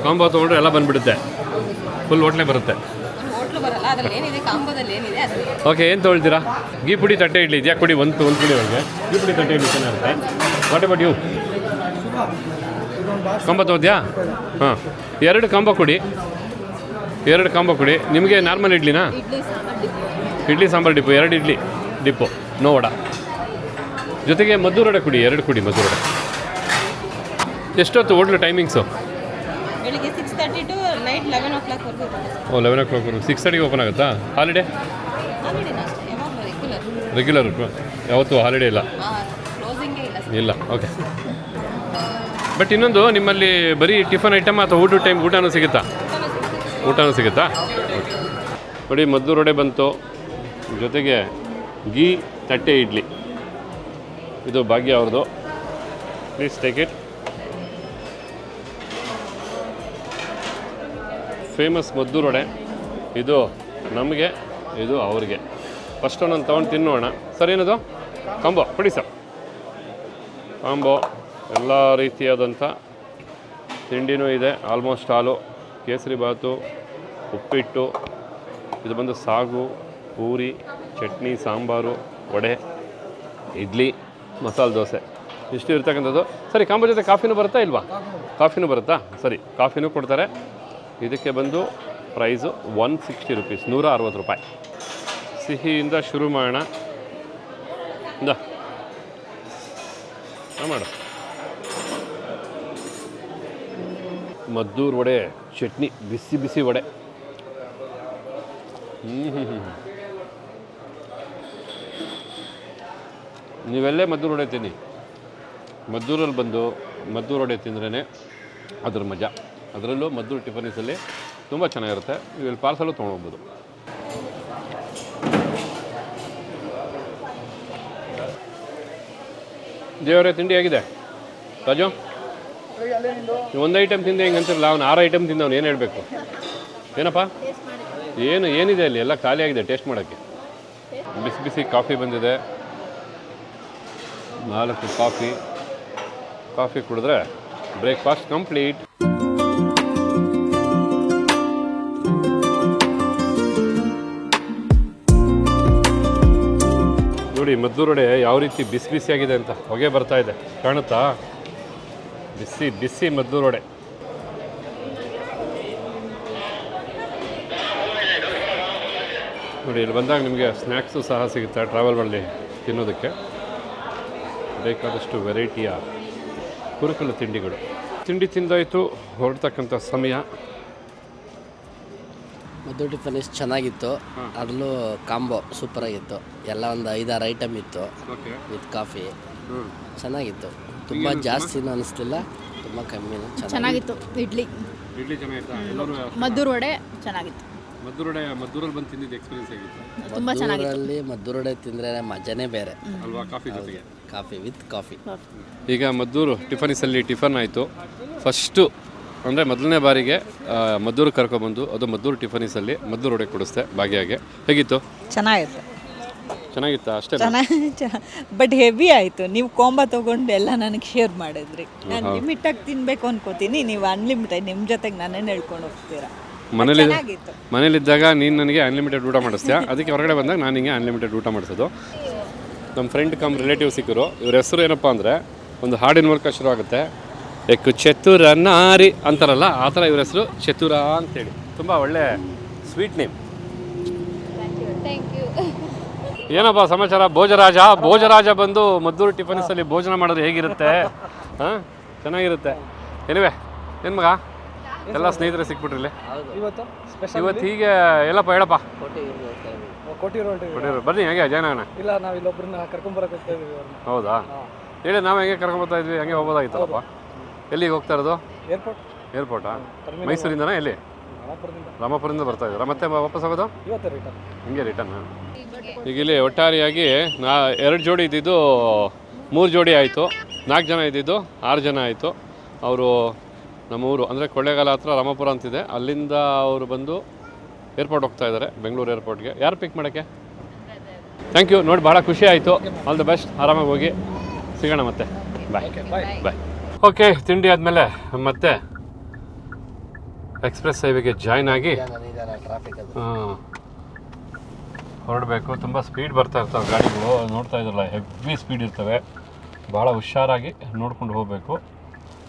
ಕಾಂಬೋ ತೊಗೊಂಡ್ರೆ ಎಲ್ಲ ಬಂದುಬಿಡುತ್ತೆ, ಫುಲ್ ಹೋಟ್ಲೇ ಬರುತ್ತೆ. ಓಕೆ, ಏನು ತೊಗೊಳ್ತೀರಾ? ಗೀ ಪುಡಿ ತಟ್ಟೆ ಇಡ್ಲಿ ಇದೆಯಾ? ಕೊಡಿ ಒಂದು ಪುಡಿ ಒಳಗೆ ಗೀ ಪುಡಿ ತಟ್ಟೆ ಇಡ್ಲಿ ಚೆನ್ನಾಗಿರುತ್ತೆ. What about you? ಕಾಂಬೋ ತೊಗೊಳ್ತೀಯಾ? ಹಾಂ, 2 ಕಾಂಬೋ ಕೊಡಿ, 2 ಕಾಂಬೋ ಕೊಡಿ. ನಿಮಗೆ ನಾರ್ಮಲ್ ಇಡ್ಲಿನಾ? Idli sambar dip, 2 idli dip, no vada. ಜೊತೆಗೆ ಮದ್ದೂರು ವಡೆ ಕೊಡಿ, 2 ಕೊಡಿ ಮದ್ದೂರು ವಡೆ. ಎಷ್ಟೊತ್ತು ಹೋಟ್ಲು ಟೈಮಿಂಗ್ಸು? ಬೆಳಿಗ್ಗೆ 6:30 ಟು ನೈಟ್ 11 o'clock ವರೆಗೂ. 11 o'clock 6:30 ಓಪನ್ ಆಗುತ್ತಾ? ಹಾಲಿಡೇ? ರೆಗ್ಯುಲರ್, ಯಾವತ್ತು ಹಾಲಿಡೇ ಇಲ್ಲ? ಇಲ್ಲ. ಓಕೆ. ಬಟ್ ಇನ್ನೊಂದು, ನಿಮ್ಮಲ್ಲಿ ಬರೀ ಟಿಫನ್ ಐಟಮ್ ಅಥವಾ ಊಟದ ಟೈಮ್ ಊಟನೂ ಸಿಗುತ್ತಾ? ಊಟನೂ ಸಿಗುತ್ತಾ? ಓಕೆ. ನೋಡಿ, ಮದ್ದೂರು ವಡೆ ಬಂತು, ಜೊತೆಗೆ ಗೀ ತಟ್ಟೆ ಇಡ್ಲಿ. ಇದು ಭಾಗ್ಯ ಅವ್ರದ್ದು. Please take it. Famous Maddur vada. ಇದು ನಮಗೆ, ಇದು ಅವ್ರಿಗೆ. ಫಸ್ಟ್ ಒಂದೊಂದು ತೊಗೊಂಡು ತಿನ್ನೋಣ. ಸರ್, ಏನದು? ಕಾಂಬೋ ಕೊಡಿ ಸರ್. ಕಾಂಬೋ ಎಲ್ಲ ರೀತಿಯಾದಂಥ ತಿಂಡಿನೂ ಇದೆ. ಆಲ್ಮೋಸ್ಟ್ ಹಾಲು, ಕೇಸರಿ ಬಾತು, ಉಪ್ಪಿಟ್ಟು, ಇದು ಬಂದು ಸಾಗು, ಪೂರಿ, ಚಟ್ನಿ, ಸಾಂಬಾರು, ವಡೆ, ಇಡ್ಲಿ, ಮಸಾಲೆ ದೋಸೆ, ಇಷ್ಟು ಇರ್ತಕ್ಕಂಥದ್ದು. ಸರಿ, ಕಾಂಬೋ ಜೊತೆ ಕಾಫಿನೂ ಬರುತ್ತಾ ಇಲ್ವಾ? ಕಾಫಿನೂ ಬರುತ್ತಾ? ಸರಿ, ಕಾಫಿನೂ ಕೊಡ್ತಾರೆ. ಇದಕ್ಕೆ ಬಂದು ಪ್ರೈಸು 160 rupees, 160 ರೂಪಾಯಿ. ಸಿಹಿಯಿಂದ ಶುರು ಮಾಡೋಣ. ಮಾಡು. ಮದ್ದೂರು ವಡೆ ಚಟ್ನಿ, ಬಿಸಿ ಬಿಸಿ ವಡೆ. ನೀವೆಲ್ಲೇ ಮದ್ದೂರು ವಡೆ ತಿನ್ನಿ, ಮದ್ದೂರಲ್ಲಿ ಬಂದು ಮದ್ದೂರು ವಡೆ ತಿಂದ್ರೇ ಅದ್ರ ಮಜಾ. ಅದರಲ್ಲೂ ಮದ್ದೂರು ಟಿಫನಿಸಲ್ಲಿ ತುಂಬ ಚೆನ್ನಾಗಿರುತ್ತೆ. ನೀವು ಇಲ್ಲಿ ಪಾರ್ಸಲು ತೊಗೊಂಡೋಗ್ಬೋದು. ದೇವರೇ, ತಿಂಡಿ ಆಗಿದೆ. ರಾಜು, ಒಂದು ಐಟಮ್ ತಿಂದೆ ಹಿಂಗೆ ಅಂತಿರಲ್ಲ, ಅವ್ನು 6 ಐಟಮ್ ತಿಂದವನು, ಏನು ಹೇಳಬೇಕು? ಏನಪ್ಪ, ಏನಿದೆ ಅಲ್ಲಿ? ಎಲ್ಲ ಖಾಲಿ ಆಗಿದೆ ಟೇಸ್ಟ್ ಮಾಡೋಕ್ಕೆ. ಬಿಸಿ ಬಿಸಿ ಕಾಫಿ ಬಂದಿದೆ, 4 ಕಾಫಿ ಕುಡಿದ್ರೆ ಬ್ರೇಕ್ಫಾಸ್ಟ್ ಕಂಪ್ಲೀಟ್. ನೋಡಿ ಮದ್ದೂರು ವಡೆ ಯಾವ ರೀತಿ ಬಿಸಿ ಬಿಸಿಯಾಗಿದೆ ಅಂತ. ಹೊಗೆ ಬರ್ತಾ ಇದೆ, ಕಾಣುತ್ತಾ? ಬಿಸಿ ಬಿಸಿ ಮದ್ದೂರು ವಡೆ. ನೋಡಿ, ಇಲ್ಲಿ ಬಂದಾಗ ನಿಮಗೆ ಸ್ನ್ಯಾಕ್ಸು ಸಹ ಸಿಗುತ್ತೆ ಟ್ರಾವೆಲ್ ಮಾಡಿ ತಿನ್ನೋದಕ್ಕೆ. ಬೇಕಾದಷ್ಟು ವೆರೈಟಿಯ ಕುರುಕಲು ತಿಂಡಿಗಳು. ತಿಂಡಿ ತಿಂದಾಯಿತು, ಹೊರಡ್ತಕ್ಕಂಥ ಸಮಯ. ಮದ್ದೂರು ಟಿಫನಿಸ್ ಚೆನ್ನಾಗಿತ್ತು. ಅದರಲ್ಲೂ ಕಾಂಬೋ ಸೂಪರಾಗಿತ್ತು. ಎಲ್ಲ ಒಂದು 5-6 ಐಟಮ್ ಇತ್ತು ವಿತ್ ಕಾಫಿ. ಚೆನ್ನಾಗಿತ್ತು. ತುಂಬ ಜಾಸ್ತಿನೂ ಅನಿಸ್ಲಿಲ್ಲ, ತುಂಬ ಕಮ್ಮಿನೂ ಚೆನ್ನಾಗಿತ್ತು. ಇಡ್ಲಿ ಚೆನ್ನಾಗಿತ್ತು. ಮದ್ದೂರು ವಡೆ ಚೆನ್ನಾಗಿತ್ತು. ಮದ್ದೂರಲ್ಲಿ ಬಂದು ತಿಂದಿದ್ದು ಎಕ್ಸ್ಪೀರಿಯನ್ಸ್ ಆಗಿತ್ತು. ತುಂಬ ಚೆನ್ನಾಗಿತ್ತು. ಮದ್ದೂರು ವಡೆ ತಿಂದರೆ ಮಜಾನೇ ಬೇರೆ ಅಲ್ವಾ? ಕಾಫಿ ಜೊತೆಗೆ ಕಾಫಿ ವಿತ್ ಕಾಫಿ. ಈಗ ಮದ್ದೂರು ಟಿಫನಿಸಲ್ಲಿ ಟಿಫನ್ ಆಯಿತು. ಫಸ್ಟು ಅಂದರೆ ಮೊದಲನೇ ಬಾರಿಗೆ ಮದ್ದೂರು ಕರ್ಕೊಬಂದು, ಅದು ಮದ್ದೂರು ಟಿಫನಿಸಲ್ಲಿ ಮದ್ದೂರು ವಡೆ ಕೊಡಿಸ್ದೆ ಭಾಗ್ಯಾಗೆ. ಹೇಗಿತ್ತು? ಚೆನ್ನಾಗಿತ್ತಾ? ಅಷ್ಟೇ. ಬಟ್ ಹೆವಿ ಆಯಿತು. ನೀವು ಕಾಂಬೋ ತೊಗೊಂಡು ಎಲ್ಲ ನನಗೆ ಶೇರ್ ಮಾಡಿದ್ರಿ. ನಾನು ಲಿಮಿಟಾಗಿ ತಿನ್ನಬೇಕು ಅನ್ಕೋತೀನಿ, ನೀವು ಅನ್ಲಿಮಿಟೆಡ್ ನಿಮ್ಮ ಜೊತೆಗೆ ನಾನೇನು ಹೇಳ್ಕೊಂಡು ಹೋಗ್ತೀರಾ. ಮನೇಲಿದ್ದಾಗ ನೀನು ನನಗೆ ಅನ್ಲಿಮಿಟೆಡ್ ಊಟ ಮಾಡಿಸ್ತೀಯ, ಅದಕ್ಕೆ ಹೊರಗಡೆ ಬಂದಾಗ ನಾನು ಹಿಂಗೆ ಅನ್ಲಿಮಿಟೆಡ್ ಊಟ ಮಾಡಿಸೋದು. ನಮ್ಮ ಫ್ರೆಂಡ್ ಕಮ್ ರಿಲೇಟಿವ್ ಸಿಕ್ಕರು. ಇವ್ರ ಹೆಸರು ಏನಪ್ಪ ಅಂದರೆ ಒಂದು ಹಾಡಿನ ಮೂಲಕ ಶುರು ಆಗುತ್ತೆ. ಎಕ್ಕು ಚತುರ ನಾರಿ ಅಂತಾರಲ್ಲ ಆ ಥರ ಇವ್ರ ಹೆಸರು ಚತುರ ಅಂತೇಳಿ. ತುಂಬ ಒಳ್ಳೆ ಸ್ವೀಟ್ ನೇಮ್. ಏನಪ್ಪ ಸಮಾಚಾರ? ಭೋಜರಾಜ ಬಂದು ಮದ್ದೂರು ಟಿಫನ್ಸಲ್ಲಿ ಭೋಜನ ಮಾಡೋದು ಹೇಗಿರುತ್ತೆ? ಹಾಂ, ಚೆನ್ನಾಗಿರುತ್ತೆ. ಏನಿವೆ ಏನು ಮಗ ಎಲ್ಲ ಸ್ನೇಹಿತರೆ ಸಿಕ್ಬಿಟ್ರಿಲ್ಲಿ ಇವತ್ತು ಹೀಗೆ ಎಲ್ಲಪ್ಪ ಹೇಳಪ್ಪ. ಕೊಟ್ಟಿರು ಬನ್ನಿ, ಹೇಗೆ ಜಾಯ್ನ್ ಆಗೋಣ? ಇಲ್ಲ, ನಾವು ಇಲ್ಲೊಬ್ಬರನ್ನ ಕರ್ಕೊಂಬರಕ್ಕೆ ಹೋಗ್ತಾ ಇದೀವಿ. ಹೌದಾ? ಹೇಳಿ, ನಾವು ಹೆಂಗೆ ಕರ್ಕೊಂಬರ್ತಾ ಇದ್ವಿ, ಹಂಗೆ ಹೋಗ್ಬೋದಾಗಿತ್ತಲ್ಲಪ್ಪ. ಎಲ್ಲಿಗೆ ಹೋಗ್ತಾ ಇರೋದು? ಏರ್ಪೋರ್ಟಾ? ಮೈಸೂರಿಂದನಾ? ಎಲ್ಲಿ? ರಾಮಪುರದಿಂದ ಬರ್ತಾ ಇದ್ದೀರಾ? ಮತ್ತೆ ವಾಪಸ್ ಹೋಗೋದು ಹಂಗೆ ರಿಟರ್ನ್? ಈಗ ಇಲ್ಲಿ ಒಟ್ಟಾರೆಯಾಗಿ 2 ಜೋಡಿ ಇದ್ದಿದ್ದು 3 ಜೋಡಿ ಆಯಿತು, 4 ಜನ ಇದ್ದಿದ್ದು 6 ಜನ ಆಯಿತು. ಅವರು ನಮ್ಮೂರು ಅಂದರೆ ಕೊಳ್ಳೇಗಾಲ ಹತ್ರ ರಾಮಪುರ ಅಂತಿದೆ, ಅಲ್ಲಿಂದ ಅವರು ಬಂದು ಏರ್ಪೋರ್ಟ್ ಹೋಗ್ತಾ ಇದ್ದಾರೆ, ಬೆಂಗಳೂರು ಏರ್ಪೋರ್ಟ್ಗೆ. ಯಾರು ಪಿಕ್ ಮಾಡೋಕ್ಕೆ? Thank you. ನೋಡಿ, ಭಾಳ ಖುಷಿ ಆಯಿತು. All the best. ಆರಾಮಾಗಿ ಹೋಗಿ ಸಿಗೋಣ ಮತ್ತೆ. ಬಾಯ್. ಓಕೆ, ತಿಂಡಿ ಆದಮೇಲೆ ಮತ್ತೆ ಎಕ್ಸ್ಪ್ರೆಸ್ ಹೈವೇಗೆ ಜಾಯ್ನ್ ಆಗಿ ಹೊರಡಬೇಕು. ತುಂಬ ಸ್ಪೀಡ್ ಬರ್ತಾ ಇರ್ತವೆ ಗಾಡಿಗಳು, ನೋಡ್ತಾ ಇದ್ರಲ್ಲ, ಹೆವಿ ಸ್ಪೀಡ್ ಇರ್ತವೆ. ಭಾಳ ಹುಷಾರಾಗಿ ನೋಡ್ಕೊಂಡು ಹೋಗಬೇಕು.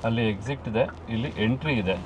ಅಲ್ಲಿ ಎಕ್ಸಿಟ್ ಇದೆ, ಇಲ್ಲಿ ಎಂಟ್ರಿ ಇದೆ.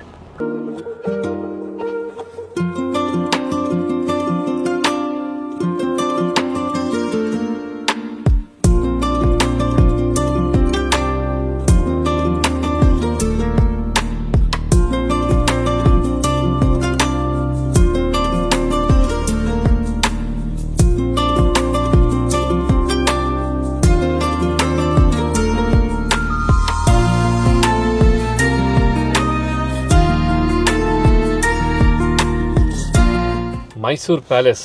ಮೈಸೂರು ಪ್ಯಾಲೇಸ್.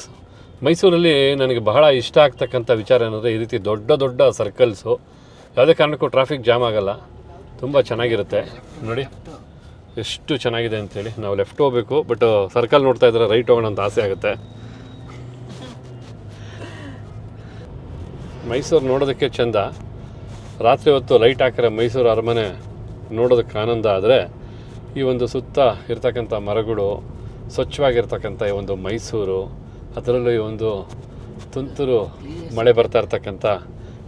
ಮೈಸೂರಲ್ಲಿ ನನಗೆ ಬಹಳ ಇಷ್ಟ ಆಗ್ತಕ್ಕಂಥ ವಿಚಾರ ಏನಂದರೆ, ಈ ರೀತಿ ದೊಡ್ಡ ದೊಡ್ಡ ಸರ್ಕಲ್ಸು, ಯಾವುದೇ ಕಾರಣಕ್ಕೂ ಟ್ರಾಫಿಕ್ ಜಾಮ್ ಆಗೋಲ್ಲ, ತುಂಬ ಚೆನ್ನಾಗಿರುತ್ತೆ. ನೋಡಿ ಎಷ್ಟು ಚೆನ್ನಾಗಿದೆ ಅಂಥೇಳಿ. ನಾವು ಲೆಫ್ಟ್ ಹೋಗಬೇಕು, ಬಟ್ ಸರ್ಕಲ್ ನೋಡ್ತಾ ಇದ್ರೆ ರೈಟ್ ಹೋಗೋಣ ಅಂತ ಆಸೆ ಆಗುತ್ತೆ. ಮೈಸೂರು ನೋಡೋದಕ್ಕೆ ಚೆಂದ. ರಾತ್ರಿ ಹೊತ್ತು ಲೈಟ್ ಹಾಕಿದ್ರೆ ಮೈಸೂರು ಅರಮನೆ ನೋಡೋದಕ್ಕೆ ಆನಂದ. ಆದರೆ ಈ ಒಂದು ಸುತ್ತ ಇರ್ತಕ್ಕಂಥ ಮರಗಳು, ಸ್ವಚ್ಛವಾಗಿರ್ತಕ್ಕಂಥ ಈ ಒಂದು ಮೈಸೂರು, ಅದರಲ್ಲೂ ಈ ಒಂದು ತುಂತುರು ಮಳೆ ಬರ್ತಾ ಇರ್ತಕ್ಕಂಥ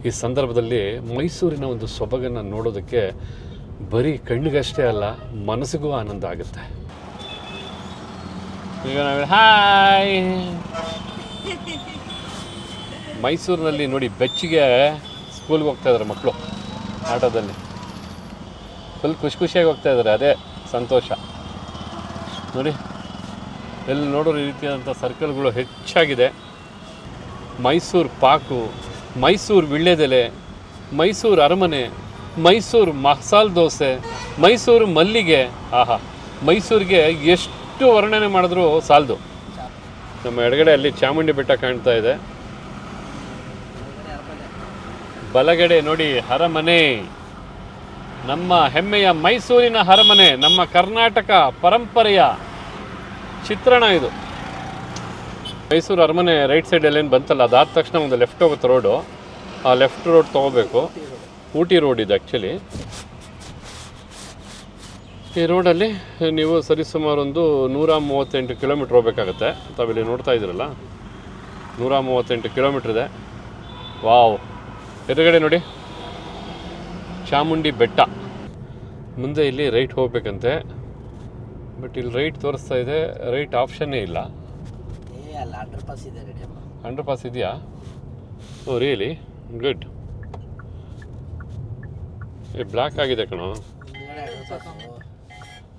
ಈ ಸಂದರ್ಭದಲ್ಲಿ ಮೈಸೂರಿನ ಒಂದು ಸೊಬಗನ್ನು ನೋಡೋದಕ್ಕೆ ಬರೀ ಕಣ್ಣಿಗಷ್ಟೇ ಅಲ್ಲ, ಮನಸ್ಸಿಗೂ ಆನಂದ ಆಗುತ್ತೆ. ಈಗ ನಾವು ಹಾಯ್ ಮೈಸೂರಿನಲ್ಲಿ ನೋಡಿ, ಬೆಚ್ಚಿಗೆ ಸ್ಕೂಲ್ಗೆ ಹೋಗ್ತಾ ಇದ್ದಾರೆ ಮಕ್ಕಳು, ಆಟೋದಲ್ಲಿ ಫುಲ್ ಖುಷಿಯಾಗಿ ಹೋಗ್ತಾ ಇದ್ದಾರೆ. ಅದೇ ಸಂತೋಷ ನೋಡಿ. ಎಲ್ಲಿ ನೋಡೋ ರೀತಿಯಾದಂಥ ಸರ್ಕಲ್ಗಳು ಹೆಚ್ಚಾಗಿದೆ. ಮೈಸೂರು ಪಾಕು, ಮೈಸೂರು ವೀಳ್ಯದೆಲೆ, ಮೈಸೂರು ಅರಮನೆ, ಮೈಸೂರು ಮಸಾಲೆ ದೋಸೆ, ಮೈಸೂರು ಮಲ್ಲಿಗೆ. ಆಹಾ, ಮೈಸೂರಿಗೆ ಎಷ್ಟು ವರ್ಣನೆ ಮಾಡಿದ್ರೂ ಸಾಲದು. ನಮ್ಮ ಎಡಗಡೆ ಅಲ್ಲಿ ಚಾಮುಂಡಿ ಬೆಟ್ಟ ಕಾಣ್ತಾ ಇದೆ, ಬಲಗಡೆ ನೋಡಿ ಅರಮನೆ, ನಮ್ಮ ಹೆಮ್ಮೆಯ ಮೈಸೂರಿನ ಅರಮನೆ, ನಮ್ಮ ಕರ್ನಾಟಕ ಪರಂಪರೆಯ ಚಿತ್ರಣ ಇದು. ಮೈಸೂರು ಅರಮನೆ ರೈಟ್ ಸೈಡಲ್ಲಿ ಏನು ಬಂತಲ್ಲ, ಅದಾದ ತಕ್ಷಣ ಒಂದು ಲೆಫ್ಟ್ ಹೋಗುತ್ತೆ ರೋಡು. ಆ ಲೆಫ್ಟ್ ರೋಡ್ ತೊಗೋಬೇಕು. ಊಟಿ ರೋಡ್ ಇದು ಆ್ಯಕ್ಚುಲಿ. ಈ ರೋಡಲ್ಲಿ ನೀವು ಸರಿಸುಮಾರು ಒಂದು 138 ಕಿಲೋಮೀಟ್ರ್ ಹೋಗ್ಬೇಕಾಗತ್ತೆ. ತಾವಿಲ್ಲಿ ನೋಡ್ತಾ ಇದ್ದೀರಲ್ಲ, 138 ಕಿಲೋಮೀಟ್ರ್ ಇದೆ. ವಾವ್. ಎದುರುಗಡೆ ನೋಡಿ ಚಾಮುಂಡಿ ಬೆಟ್ಟ. ಮುಂದೆ ಇಲ್ಲಿ ರೈಟ್ ಹೋಗ್ಬೇಕಂತೆ, ಬಟ್ ಇಲ್ಲಿ ರೈಟ್ ತೋರಿಸ್ತಾ ಇದೆ, ರೈಟ್ ಆಪ್ಷನ್ನೇ ಇಲ್ಲ. ಅಂಡರ್ ಪಾಸ್ ಇದೆಯಾ? Oh really good. ಬ್ಲ್ಯಾಕ್ ಆಗಿದೆ ಕಣೋ.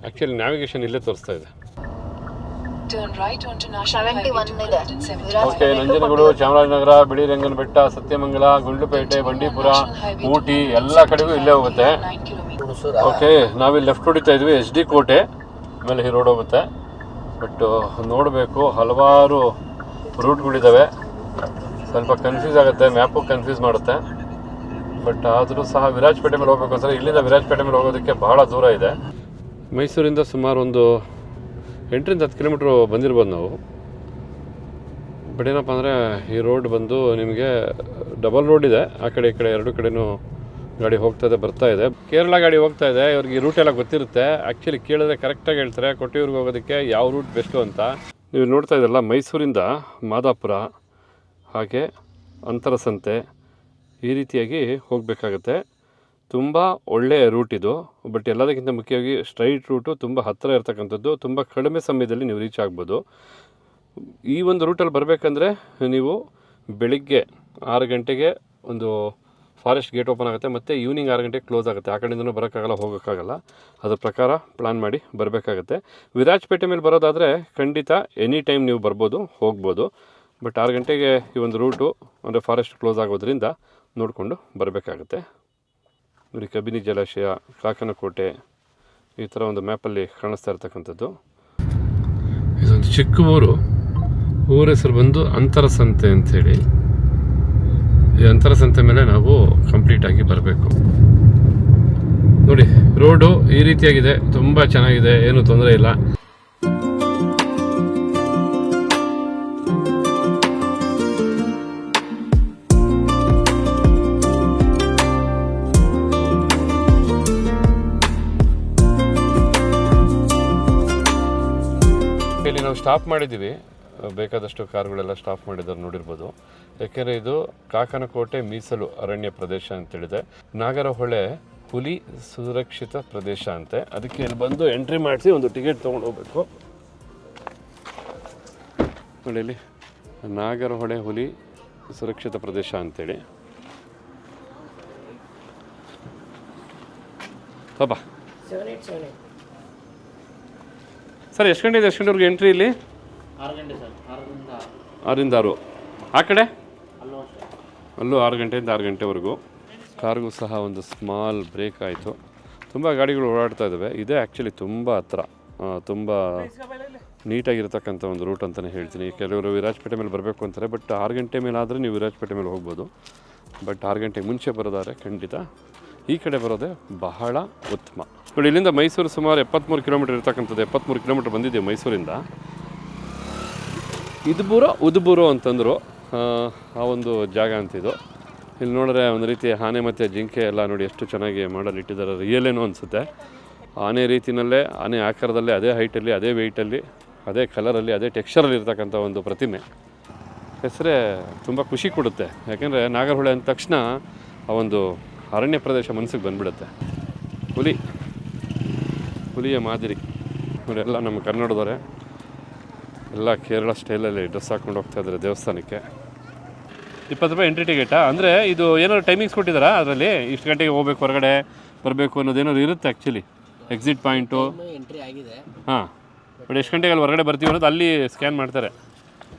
ಆ್ಯಕ್ಚುಲಿ ನ್ಯಾವಿಗೇಷನ್ ಇಲ್ಲೇ ತೋರಿಸ್ತಾ ಇದೆ. ಓಕೆ, ನಂಜನಗೂಡು, ಚಾಮರಾಜನಗರ, ಬಿಳಿರಂಗನಬೆಟ್ಟ, ಸತ್ಯಮಂಗಲ, ಗುಂಡ್ಲುಪೇಟೆ, ಬಂಡೀಪುರ, ಊಟಿ ಎಲ್ಲ ಕಡೆಗೂ ಇಲ್ಲೇ ಹೋಗುತ್ತೆ. ಓಕೆ, ನಾವಿಲ್ಲಿ ಲೆಫ್ಟ್ ಹೊಡಿತಾ ಇದ್ವಿ, SD ಕೋಟೆ ಆಮೇಲೆ ಈ ರೋಡ್ ಹೋಗುತ್ತೆ. ಬಟ್ ನೋಡಬೇಕು, ಹಲವಾರು ರೂಟ್ಗಳಿದ್ದಾವೆ. ಸ್ವಲ್ಪ ಕನ್ಫ್ಯೂಸ್ ಆಗುತ್ತೆ, ಮ್ಯಾಪು ಕನ್ಫ್ಯೂಸ್ ಮಾಡುತ್ತೆ. ಬಟ್ ಆದರೂ ಸಹ ವಿರಾಜಪೇಟೆ ಮೇಲೆ ಹೋಗ್ಬೇಕು ಅಂದರೆ ಇಲ್ಲಿಂದ ವಿರಾಜಪೇಟೆ ಮೇಲೆ ಹೋಗೋದಕ್ಕೆ ಬಹಳ ದೂರ ಇದೆ. ಮೈಸೂರಿಂದ ಸುಮಾರು ಒಂದು 8-10 ಕಿಲೋಮೀಟ್ರು ಬಂದಿರ್ಬೋದು ನಾವು. ಬಟ್ ಏನಪ್ಪ ಅಂದರೆ ಈ ರೋಡ್ ಬಂದು ನಿಮಗೆ ಡಬಲ್ ರೋಡ್ ಇದೆ, ಆ ಕಡೆ ಈ ಕಡೆ ಎರಡು ಕಡೆಯೂ ಗಾಡಿ ಹೋಗ್ತಾ ಇದೆ, ಬರ್ತಾ ಇದೆ. ಕೇರಳ ಗಾಡಿ ಹೋಗ್ತಾ ಇದೆ, ಇವ್ರಿಗೆ ಈ ರೂಟ್ ಎಲ್ಲ ಗೊತ್ತಿರುತ್ತೆ. ಆ್ಯಕ್ಚುಲಿ ಕೇಳಿದ್ರೆ ಕರೆಕ್ಟಾಗಿ ಹೇಳ್ತಾರೆ ಕೊಟ್ಟಿಯೂರಿಗೆ ಹೋಗೋದಕ್ಕೆ ಯಾವ ರೂಟ್ ಬೆಸ್ಟು ಅಂತ. ನೀವು ನೋಡ್ತಾ ಇದ್ರಲ್ಲ, ಮೈಸೂರಿಂದ ಮಾದಾಪುರ, ಹಾಗೆ ಅಂತರಸಂತೆ, ಈ ರೀತಿಯಾಗಿ ಹೋಗಬೇಕಾಗತ್ತೆ. ತುಂಬ ಒಳ್ಳೆಯ ರೂಟ್ ಇದು. ಬಟ್ ಎಲ್ಲದಕ್ಕಿಂತ ಮುಖ್ಯವಾಗಿ ಸ್ಟ್ರೈಟ್ ರೂಟು ತುಂಬ ಹತ್ತಿರ ಇರ್ತಕ್ಕಂಥದ್ದು. ತುಂಬ ಕಡಿಮೆ ಸಮಯದಲ್ಲಿ ನೀವು ರೀಚ್ ಆಗ್ಬೋದು. ಈ ಒಂದು ರೂಟಲ್ಲಿ ಬರಬೇಕಂದ್ರೆ ನೀವು ಬೆಳಿಗ್ಗೆ 6 ಗಂಟೆಗೆ ಒಂದು ಫಾರೆಸ್ಟ್ ಗೇಟ್ ಓಪನ್ ಆಗುತ್ತೆ, ಮತ್ತು ಈವ್ನಿಂಗ್ 6 ಗಂಟೆಗೆ ಕ್ಲೋಸ್ ಆಗುತ್ತೆ. ಆ ಕಡೆಯಿಂದನೂ ಬರೋಕ್ಕಾಗಲ್ಲ, ಹೋಗೋಕ್ಕಾಗಲ್ಲ. ಅದ್ರ ಪ್ರಕಾರ ಪ್ಲ್ಯಾನ್ ಮಾಡಿ ಬರಬೇಕಾಗತ್ತೆ. ವಿರಾಜಪೇಟೆ ಮೇಲೆ ಬರೋದಾದರೆ ಖಂಡಿತ ಎನಿ ಟೈಮ್ ನೀವು ಬರ್ಬೋದು, ಹೋಗ್ಬೋದು. ಬಟ್ 6 ಗಂಟೆಗೆ ಈ ಒಂದು ರೂಟು ಅಂದರೆ ಫಾರೆಸ್ಟ್ ಕ್ಲೋಸ್ ಆಗೋದ್ರಿಂದ ನೋಡಿಕೊಂಡು ಬರಬೇಕಾಗತ್ತೆ. ನೋಡಿ, ಕಬಿನಿ ಜಲಾಶಯ, ಕಾಕನಕೋಟೆ ಈ ಥರ ಒಂದು ಮ್ಯಾಪಲ್ಲಿ ಕಾಣಿಸ್ತಾ ಇರ್ತಕ್ಕಂಥದ್ದು. ಇದೊಂದು ಚಿಕ್ಕ ಊರು. ಊರ ಹೆಸರು ಬಂದು ಅಂತರಸಂತೆ ಅಂಥೇಳಿ. ಈ ಅಂತರಸಂತೆ ಮೇಲೆ ನಾವು ಕಂಪ್ಲೀಟಾಗಿ ಬರಬೇಕು. ನೋಡಿ, ರೋಡು ಈ ರೀತಿಯಾಗಿದೆ, ತುಂಬ ಚೆನ್ನಾಗಿದೆ, ಏನೂ ತೊಂದರೆ ಇಲ್ಲ. ಇಲ್ಲಿ ನಾವು ಸ್ಟಾಪ್ ಮಾಡಿದ್ದೀವಿ, ಬೇಕಾದಷ್ಟು ಕಾರುಗಳೆಲ್ಲ ಸ್ಟಾಪ್ ಮಾಡಿದ್ದಾರೆ ನೋಡಿರ್ಬೋದು. ಯಾಕೆಂದರೆ ಇದು ಕಾಕನಕೋಟೆ ಮೀಸಲು ಅರಣ್ಯ ಪ್ರದೇಶ ಅಂತೇಳಿದೆ. ನಾಗರಹೊಳೆ ಹುಲಿ ಸುರಕ್ಷಿತ ಪ್ರದೇಶ ಅಂತೆ. ಅದಕ್ಕೆ ಇಲ್ಲಿ ಬಂದು ಎಂಟ್ರಿ ಮಾಡಿಸಿ ಒಂದು ಟಿಕೆಟ್ ತೊಗೊಂಡು ಹೋಗ್ಬೇಕು. ನೋಡಿ, ಇಲ್ಲಿ ನಾಗರಹೊಳೆ ಹುಲಿ ಸುರಕ್ಷಿತ ಪ್ರದೇಶ ಅಂತೇಳಿ. ಬಾಬಾ ಸರ್, ಎಷ್ಟು ಗಂಟೆವರೆಗೂ ಎಂಟ್ರಿ ಇಲ್ಲಿ? 6 ಗಂಟೆ ಸರ್, 6ರಿಂದ 6. ಆ ಕಡೆ ಅಲ್ಲೂ 6 ಗಂಟೆಯಿಂದ 6 ಗಂಟೆವರೆಗೂ. ಕಾರ್ಗೂ ಸಹ ಒಂದು ಸ್ಮಾಲ್ ಬ್ರೇಕ್ ಆಯಿತು. ತುಂಬ ಗಾಡಿಗಳು ಓಡಾಡ್ತಾ ಇದ್ದಾವೆ. ಇದೇ ಆ್ಯಕ್ಚುಲಿ ತುಂಬ ಹತ್ರ, ತುಂಬ ನೀಟಾಗಿರ್ತಕ್ಕಂಥ ಒಂದು ರೂಟ್ ಅಂತಲೇ ಹೇಳ್ತೀನಿ. ಕೆಲವರು ವಿರಾಜಪೇಟೆ ಮೇಲೆ ಬರಬೇಕು ಅಂತಾರೆ, ಬಟ್ 6 ಗಂಟೆ ಮೇಲೆ ಆದರೆ ನೀವು ವಿರಾಜಪೇಟೆ ಮೇಲೆ ಹೋಗ್ಬೋದು. ಬಟ್ 6 ಗಂಟೆಗೆ ಮುಂಚೆ ಬರೋದಾದ್ರೆ ಖಂಡಿತ ಈ ಕಡೆ ಬರೋದೇ ಬಹಳ ಉತ್ತಮ. ನೋಡಿ, ಇಲ್ಲಿಂದ ಮೈಸೂರು ಸುಮಾರು 73 ಕಿಲೋಮೀಟರ್ ಇರ್ತಕ್ಕಂಥದ್ದು. 73 ಕಿಲೋಮೀಟರ್ ಬಂದಿದ್ದೀವಿ ಮೈಸೂರಿಂದ. ಉದುಬೂರು ಅಂತಂದರು ಆ ಒಂದು ಜಾಗ ಅಂತಿದ್ದು. ಇಲ್ಲಿ ನೋಡಿದ್ರೆ ಒಂದು ರೀತಿ ಆನೆ ಮತ್ತು ಜಿಂಕೆ ಎಲ್ಲ ನೋಡಿ ಎಷ್ಟು ಚೆನ್ನಾಗಿ ಮಾಡಲ್ ಇಟ್ಟಿದ್ದಾರೆ. ರಿಯಲೇನೋ ಅನಿಸುತ್ತೆ. ಆನೆ ರೀತಿಯಲ್ಲೇ, ಆನೆ ಆಕಾರದಲ್ಲೇ, ಅದೇ ಹೈಟಲ್ಲಿ, ಅದೇ ವೆಯ್ಟಲ್ಲಿ, ಅದೇ ಕಲರಲ್ಲಿ, ಅದೇ ಟೆಕ್ಸ್ಚರಲ್ಲಿ ಇರ್ತಕ್ಕಂಥ ಒಂದು ಪ್ರತಿಮೆ. ಹೆಸರೇ ತುಂಬ ಖುಷಿ ಕೊಡುತ್ತೆ. ಯಾಕೆಂದರೆ ನಾಗರಹೊಳೆ ಅಂದ ತಕ್ಷಣ ಆ ಒಂದು ಅರಣ್ಯ ಪ್ರದೇಶ ಮನಸ್ಸಿಗೆ ಬಂದುಬಿಡುತ್ತೆ. ಹುಲಿಯ ಮಾದರಿ ನೋಡಿ. ಎಲ್ಲ ನಮ್ಮ ಕನ್ನಡದವರೇ, ಎಲ್ಲ ಕೇರಳ ಸ್ಟೈಲಲ್ಲಿ ಡ್ರೆಸ್ ಹಾಕ್ಕೊಂಡು ಹೋಗ್ತಾ ಇದ್ದಾರೆ ದೇವಸ್ಥಾನಕ್ಕೆ. 20 ರೂಪಾಯಿ ಎಂಟ್ರಿ ಟಿಕೆಟಾ? ಅಂದರೆ ಇದು ಏನಾದ್ರು ಟೈಮಿಂಗ್ಸ್ ಕೊಟ್ಟಿದ್ದಾರಾ ಅದರಲ್ಲಿ? ಇಷ್ಟು ಗಂಟೆಗೆ ಹೋಗ್ಬೇಕು, ಹೊರಗಡೆ ಬರಬೇಕು ಅನ್ನೋದೇನಾದ್ರು ಇರುತ್ತೆ ಆ್ಯಕ್ಚುಲಿ? ಎಕ್ಸಿಟ್ ಪಾಯಿಂಟು ಎಂಟ್ರಿ ಆಗಿದೆ. ಹಾಂ, ಬಟ್ ಎಷ್ಟು ಗಂಟೆಗೆ ಅಲ್ಲಿ ಹೊರಗಡೆ ಬರ್ತೀವಿ ಅನ್ನೋದು ಅಲ್ಲಿ ಸ್ಕ್ಯಾನ್ ಮಾಡ್ತಾರೆ.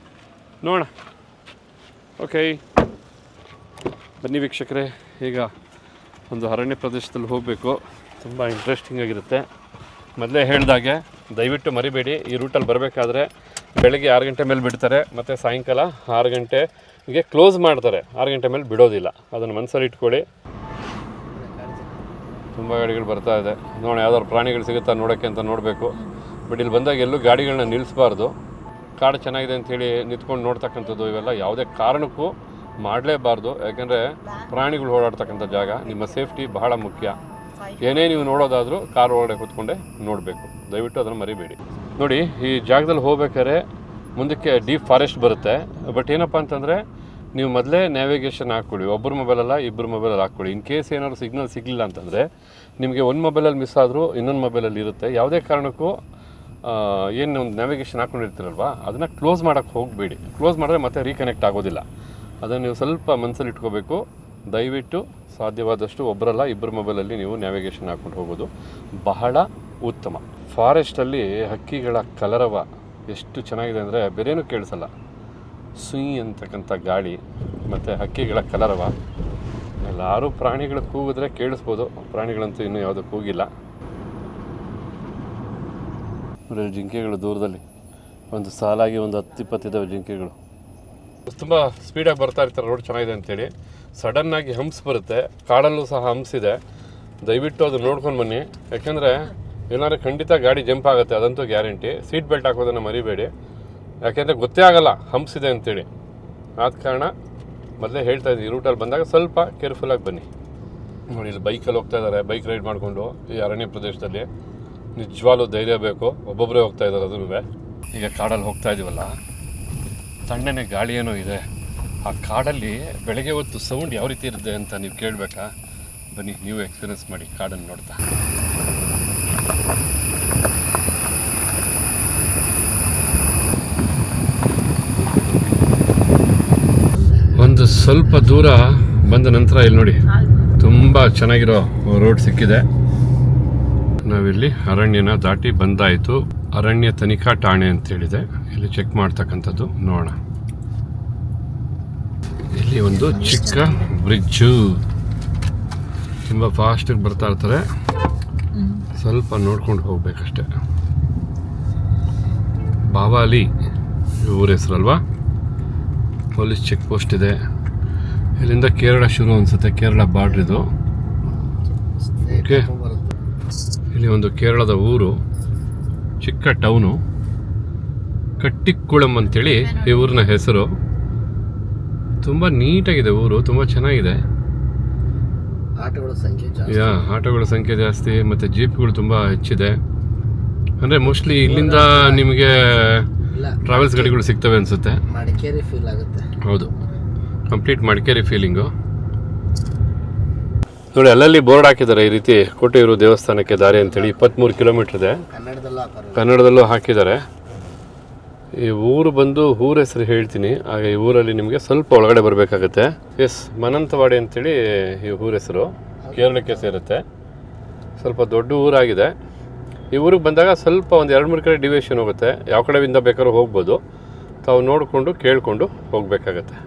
ನೋಡೋಣ. ಓಕೆ, ಬನ್ನಿ ವೀಕ್ಷಕರೇ. ಈಗ ಒಂದು ಅರಣ್ಯ ಪ್ರದೇಶದಲ್ಲಿ ಹೋಗಬೇಕು. ತುಂಬ ಇಂಟ್ರೆಸ್ಟಿಂಗ್ ಆಗಿರುತ್ತೆ. ಮೊದಲೇ ಹೇಳ್ದಾಗೆ ದಯವಿಟ್ಟು ಮರಿಬೇಡಿ, ಈ ರೂಟಲ್ಲಿ ಬರಬೇಕಾದ್ರೆ ಬೆಳಗ್ಗೆ 6 ಗಂಟೆ ಮೇಲೆ ಬಿಡ್ತಾರೆ, ಮತ್ತು ಸಾಯಂಕಾಲ 6 ಗಂಟೆಗೆ ಕ್ಲೋಸ್ ಮಾಡ್ತಾರೆ. 6 ಗಂಟೆ ಮೇಲೆ ಬಿಡೋದಿಲ್ಲ. ಅದನ್ನು ಮನಸ್ಸಲ್ಲಿ ಇಟ್ಕೊಳ್ಳಿ. ತುಂಬ ಗಾಡಿಗಳು ಬರ್ತಾ ಇದೆ. ನೋಡೋಣ, ಯಾವ್ದಾದ್ರು ಪ್ರಾಣಿಗಳು ಸಿಗುತ್ತಾ ನೋಡೋಕ್ಕೆ ಅಂತ ನೋಡಬೇಕು. ಬಟ್ ಇಲ್ಲಿ ಬಂದಾಗ ಎಲ್ಲೂ ಗಾಡಿಗಳನ್ನ ನಿಲ್ಲಿಸಬಾರ್ದು. ಕಾಡು ಚೆನ್ನಾಗಿದೆ ಅಂಥೇಳಿ ನಿಂತ್ಕೊಂಡು ನೋಡ್ತಕ್ಕಂಥದ್ದು ಇವೆಲ್ಲ ಯಾವುದೇ ಕಾರಣಕ್ಕೂ ಮಾಡಲೇಬಾರ್ದು. ಯಾಕೆಂದರೆ ಪ್ರಾಣಿಗಳು ಓಡಾಡ್ತಕ್ಕಂಥ ಜಾಗ. ನಿಮ್ಮ ಸೇಫ್ಟಿ ಬಹಳ ಮುಖ್ಯ. ಏನೇ ನೀವು ನೋಡೋದಾದರೂ ಕಾರ್ ಒಳಗಡೆ ಕೂತ್ಕೊಂಡೆ ನೋಡಬೇಕು. ದಯವಿಟ್ಟು ಅದನ್ನು ಮರಿಬೇಡಿ. ನೋಡಿ, ಈ ಜಾಗದಲ್ಲಿ ಹೋಗ್ಬೇಕಾದ್ರೆ ಮುಂದಕ್ಕೆ ಡೀಪ್ ಫಾರೆಸ್ಟ್ ಬರುತ್ತೆ. ಬಟ್ ಏನಪ್ಪ ಅಂತಂದರೆ ನೀವು ಮೊದಲೇ ನ್ಯಾವಿಗೇಷನ್ ಹಾಕ್ಕೊಳ್ಳಿ. ಒಬ್ಬರು ಮೊಬೈಲಲ್ಲ, ಇಬ್ಬರು ಮೊಬೈಲಲ್ಲಿ ಹಾಕ್ಕೊಳ್ಳಿ. ಇನ್ ಕೇಸ್ ಏನಾದ್ರು ಸಿಗ್ನಲ್ ಸಿಗಲಿಲ್ಲ ಅಂತಂದರೆ ನಿಮಗೆ ಒಂದು ಮೊಬೈಲಲ್ಲಿ ಮಿಸ್ ಆದರೂ ಇನ್ನೊಂದು ಮೊಬೈಲಲ್ಲಿ ಇರುತ್ತೆ. ಯಾವುದೇ ಕಾರಣಕ್ಕೂ ಏನು ಒಂದು ನ್ಯಾವಿಗೇಷನ್ ಹಾಕ್ಕೊಂಡಿರ್ತೀರಲ್ವ, ಅದನ್ನು ಕ್ಲೋಸ್ ಮಾಡೋಕ್ಕೆ ಹೋಗಬೇಡಿ. ಕ್ಲೋಸ್ ಮಾಡಿದ್ರೆ ಮತ್ತೆ ರೀಕನೆಕ್ಟ್ ಆಗೋದಿಲ್ಲ. ಅದನ್ನು ನೀವು ಸ್ವಲ್ಪ ಮನಸ್ಸಲ್ಲಿ ಇಟ್ಕೋಬೇಕು. ದಯವಿಟ್ಟು ಸಾಧ್ಯವಾದಷ್ಟು ಒಬ್ಬರಲ್ಲ, ಇಬ್ಬರು ಮೊಬೈಲಲ್ಲಿ ನೀವು ನ್ಯಾವಿಗೇಷನ್ ಹಾಕ್ಕೊಂಡು ಹೋಗೋದು ಬಹಳ ಉತ್ತಮ. ಫಾರೆಸ್ಟಲ್ಲಿ ಹಕ್ಕಿಗಳ ಕಲರವ ಎಷ್ಟು ಚೆನ್ನಾಗಿದೆ ಅಂದರೆ ಬೇರೇನೂ ಕೇಳಿಸಲ್ಲ. ಸುಯಿ ಅಂತಕ್ಕಂಥ ಗಾಳಿ ಮತ್ತು ಹಕ್ಕಿಗಳ ಕಲರವ. ಎಲ್ಲರೂ ಪ್ರಾಣಿಗಳು ಕೂಗಿದ್ರೆ ಕೇಳಿಸ್ಬೋದು. ಪ್ರಾಣಿಗಳಂತೂ ಇನ್ನೂ ಯಾವುದೂ ಕೂಗಿಲ್ಲ. ಜಿಂಕೆಗಳು ದೂರದಲ್ಲಿ ಒಂದು ಸಾಲಾಗಿ ಒಂದು 10-20 ಇದ್ದಾವೆ ಜಿಂಕೆಗಳು. ತುಂಬ ಸ್ಪೀಡಾಗಿ ಬರ್ತಾ ಇರ್ತಾರೆ. ರೋಡ್ ಚೆನ್ನಾಗಿದೆ ಅಂತೇಳಿ ಸಡನ್ನಾಗಿ ಹಂಪ್ಸ್ ಬರುತ್ತೆ. ಕಾಡಲ್ಲೂ ಸಹ ಹಂಪ್ಸ್ ಇದೆ. ದಯವಿಟ್ಟು ಅದು ನೋಡ್ಕೊಂಡು ಬನ್ನಿ. ಯಾಕೆಂದರೆ ಏನಾದ್ರು ಖಂಡಿತ ಗಾಡಿ ಜಂಪ್ ಆಗುತ್ತೆ, ಅದಂತೂ ಗ್ಯಾರಂಟಿ. ಸೀಟ್ ಬೆಲ್ಟ್ ಹಾಕೋದನ್ನು ಮರಿಬೇಡಿ. ಯಾಕೆಂದರೆ ಗೊತ್ತೇ ಆಗಲ್ಲ ಹಂಪ್ಸ್ ಇದೆ ಅಂತೇಳಿ. ಆದ ಕಾರಣ ಮೊದಲೇ ಹೇಳ್ತಾ ಇದ್ದೀನಿ, ಈ ರೂಟಲ್ಲಿ ಬಂದಾಗ ಸ್ವಲ್ಪ ಕೇರ್ಫುಲ್ಲಾಗಿ ಬನ್ನಿ. ನೋಡಿ, ಇಲ್ಲಿ ಬೈಕಲ್ಲಿ ಹೋಗ್ತಾ ಇದ್ದಾರೆ, ಬೈಕ್ ರೈಡ್ ಮಾಡಿಕೊಂಡು ಈ ಅರಣ್ಯ ಪ್ರದೇಶದಲ್ಲಿ. ನಿಜವಾಗ್ಲೂ ಧೈರ್ಯ ಬೇಕು. ಒಬ್ಬೊಬ್ಬರೇ ಹೋಗ್ತಾ ಇದ್ದಾರೆ. ಅದೂ ಈಗ ಕಾಡಲ್ಲಿ ಹೋಗ್ತಾ ಇದ್ದೀವಲ್ಲ, ತಣ್ಣನೆ ಗಾಳಿ ಏನೋ ಇದೆ. ಆ ಕಾಡಲ್ಲಿ ಬೆಳಗ್ಗೆ ಹೊತ್ತು ಸೌಂಡ್ ಯಾವ ರೀತಿ ಇರುತ್ತೆ ಅಂತ ನೀವು ಕೇಳಬೇಕಾ? ಬನ್ನಿ ನೀವು ಎಕ್ಸ್ಪೀರಿಯನ್ಸ್ ಮಾಡಿ ಕಾಡನ್ನು ನೋಡ್ತಾ. ಒಂದು ಸ್ವಲ್ಪ ದೂರ ಬಂದ ನಂತರ ಇಲ್ಲಿ ನೋಡಿ ತುಂಬ ಚೆನ್ನಾಗಿರೋ ರೋಡ್ ಸಿಕ್ಕಿದೆ. ನಾವಿಲ್ಲಿ ಅರಣ್ಯನ ದಾಟಿ ಬಂದಾಯಿತು. ಅರಣ್ಯ ತನಿಖಾ ಠಾಣೆ ಅಂತ ಹೇಳಿದೆ, ಇಲ್ಲಿ ಚೆಕ್ ಮಾಡ್ತಕ್ಕಂಥದ್ದು. ನೋಡೋಣ, ಇಲ್ಲಿ ಒಂದು ಚಿಕ್ಕ ಬ್ರಿಡ್ಜು, ತುಂಬ ಫಾಸ್ಟಾಗಿ ಬರ್ತಾ ಇರ್ತಾರೆ, ಸ್ವಲ್ಪ ನೋಡ್ಕೊಂಡು ಹೋಗ್ಬೇಕಷ್ಟೆ. ಬಾವಾಲಿ ಊರ ಹೆಸರಲ್ವಾ? ಪೊಲೀಸ್ ಚೆಕ್ ಪೋಸ್ಟ್ ಇದೆ. ಇಲ್ಲಿಂದ ಕೇರಳ ಶುರು ಅನಿಸುತ್ತೆ, ಕೇರಳ ಬಾರ್ಡ್ರ್ ಇದು. ಓಕೆ, ಇಲ್ಲಿ ಒಂದು ಕೇರಳದ ಊರು, ಚಿಕ್ಕ ಟೌನು, ಕಟ್ಟಿಕ್ಕುಳಂ ಅಂತೇಳಿ ಈ ಊರಿನ ಹೆಸರು. ತುಂಬ ನೀಟಾಗಿದೆ ಊರು, ತುಂಬ ಚೆನ್ನಾಗಿದೆ. ಆಟೋಗಳ ಸಂಖ್ಯೆ ಜಾಸ್ತಿ, ಮತ್ತು ಜೀಪ್ಗಳು ತುಂಬ ಹೆಚ್ಚಿದೆ. ಅಂದರೆ ಮೋಸ್ಟ್ಲಿ ಇಲ್ಲಿಂದ ನಿಮಗೆ ಟ್ರಾವೆಲ್ಸ್ ಗಾಡಿಗಳು ಸಿಗ್ತವೆ ಅನಿಸುತ್ತೆ. ಮಡಿಕೇರಿ ಫೀಲ್ ಆಗುತ್ತೆ. ಹೌದು, ಕಂಪ್ಲೀಟ್ ಮಡಿಕೇರಿ ಫೀಲಿಂಗು. ನೋಡಿ, ಅಲ್ಲಲ್ಲಿ ಬೋರ್ಡ್ ಹಾಕಿದ್ದಾರೆ ಈ ರೀತಿ, ಕೊಟ್ಟಿಯೂರು ದೇವಸ್ಥಾನಕ್ಕೆ ದಾರಿ ಅಂತೇಳಿ. 23 ಕಿಲೋಮೀಟರ್ ಇದೆ, ಕನ್ನಡದಲ್ಲೂ ಹಾಕಿದ್ದಾರೆ. ಈ ಊರು ಬಂದು ಊರ ಹೆಸರು ಹೇಳ್ತೀನಿ, ಆಗ ಈ ಊರಲ್ಲಿ ನಿಮಗೆ ಸ್ವಲ್ಪ ಒಳಗಡೆ ಬರಬೇಕಾಗತ್ತೆ. ಎಸ್, ಮನಂತವಾಡಿ ಅಂತೇಳಿ ಈ ಊರ ಹೆಸರು, ಕೇರಳಕ್ಕೆ ಸೇರುತ್ತೆ. ಸ್ವಲ್ಪ ದೊಡ್ಡ ಊರಾಗಿದೆ. ಈ ಊರಿಗೆ ಬಂದಾಗ ಸ್ವಲ್ಪ ಒಂದು 2-3 ಕಡೆ ಡಿವಿಯೇಷನ್ ಹೋಗುತ್ತೆ, ಯಾವ ಕಡೆಯಿಂದ ಬೇಕಾದ್ರೂ ಹೋಗ್ಬೋದು. ತಾವು ನೋಡಿಕೊಂಡು ಕೇಳಿಕೊಂಡು ಹೋಗಬೇಕಾಗತ್ತೆ.